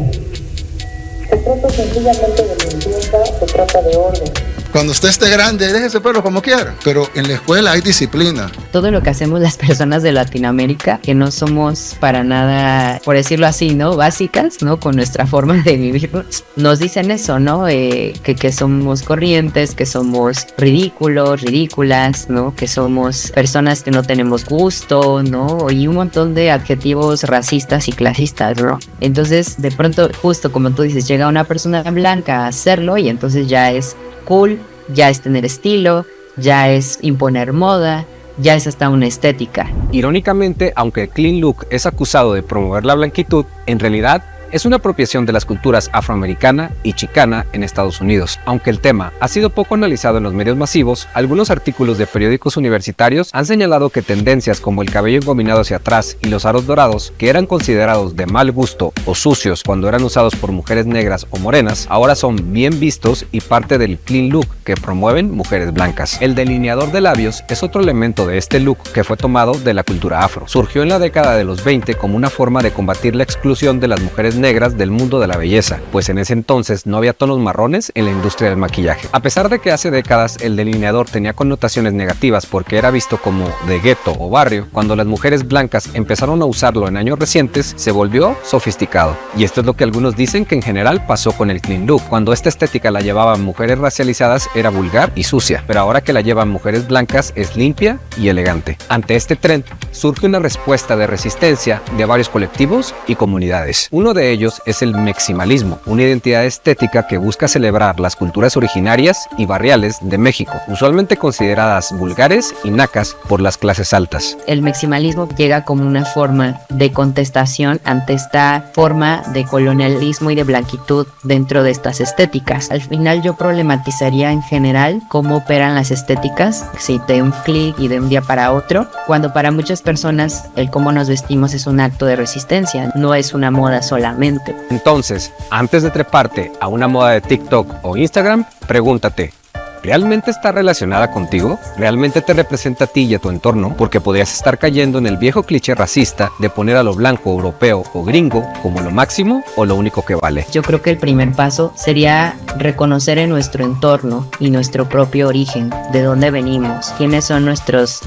Se trata sencillamente de limpieza, se trata de orden. Cuando usted esté grande, déjese pelo como quiera, pero en la escuela hay disciplina. Todo lo que hacemos las personas de Latinoamérica, que no somos para nada, por decirlo así, ¿no? Básicas, ¿no? Con nuestra forma de vivir, nos dicen eso, ¿no? Que somos corrientes, que somos ridículos, ridículas, ¿no? Que somos personas que no tenemos gusto, ¿no? Y un montón de adjetivos racistas y clasistas, ¿no? Entonces, de pronto, justo como tú dices, llega una persona blanca a hacerlo y entonces ya es cool, ya es tener estilo, ya es imponer moda, ya es hasta una estética. Irónicamente, aunque el clean look es acusado de promover la blanquitud, en realidad es una apropiación de las culturas afroamericana y chicana en Estados Unidos. Aunque el tema ha sido poco analizado en los medios masivos, algunos artículos de periódicos universitarios han señalado que tendencias como el cabello engominado hacia atrás y los aros dorados, que eran considerados de mal gusto o sucios cuando eran usados por mujeres negras o morenas, ahora son bien vistos y parte del clean look que promueven mujeres blancas. El delineador de labios es otro elemento de este look que fue tomado de la cultura afro. Surgió en la década de los 20 como una forma de combatir la exclusión de las mujeres negras del mundo de la belleza, pues en ese entonces no había tonos marrones en la industria del maquillaje. A pesar de que hace décadas el delineador tenía connotaciones negativas porque era visto como de gueto o barrio, cuando las mujeres blancas empezaron a usarlo en años recientes, se volvió sofisticado. Y esto es lo que algunos dicen que en general pasó con el clean look. Cuando esta estética la llevaban mujeres racializadas era vulgar y sucia, pero ahora que la llevan mujeres blancas es limpia y elegante. Ante este trend surge una respuesta de resistencia de varios colectivos y comunidades. Uno de de ellos es el meximalismo, una identidad estética que busca celebrar las culturas originarias y barriales de México, usualmente consideradas vulgares y nacas por las clases altas. El meximalismo llega como una forma de contestación ante esta forma de colonialismo y de blanquitud dentro de estas estéticas. Al final yo problematizaría en general cómo operan las estéticas, si de un clic y de un día para otro, cuando para muchas personas el cómo nos vestimos es un acto de resistencia, no es una moda solamente. Entonces, antes de treparte a una moda de TikTok o Instagram, pregúntate, ¿realmente está relacionada contigo? ¿Realmente te representa a ti y a tu entorno? Porque podrías estar cayendo en el viejo cliché racista de poner a lo blanco, europeo o gringo como lo máximo o lo único que vale. Yo creo que el primer paso sería reconocer en nuestro entorno y nuestro propio origen, de dónde venimos, quiénes son nuestros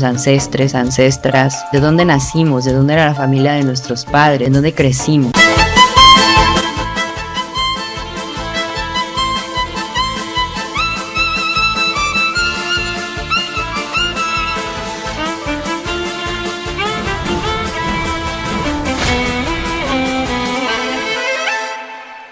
ancestros, ancestras, de dónde nacimos, de dónde era la familia de nuestros padres, de dónde crecimos.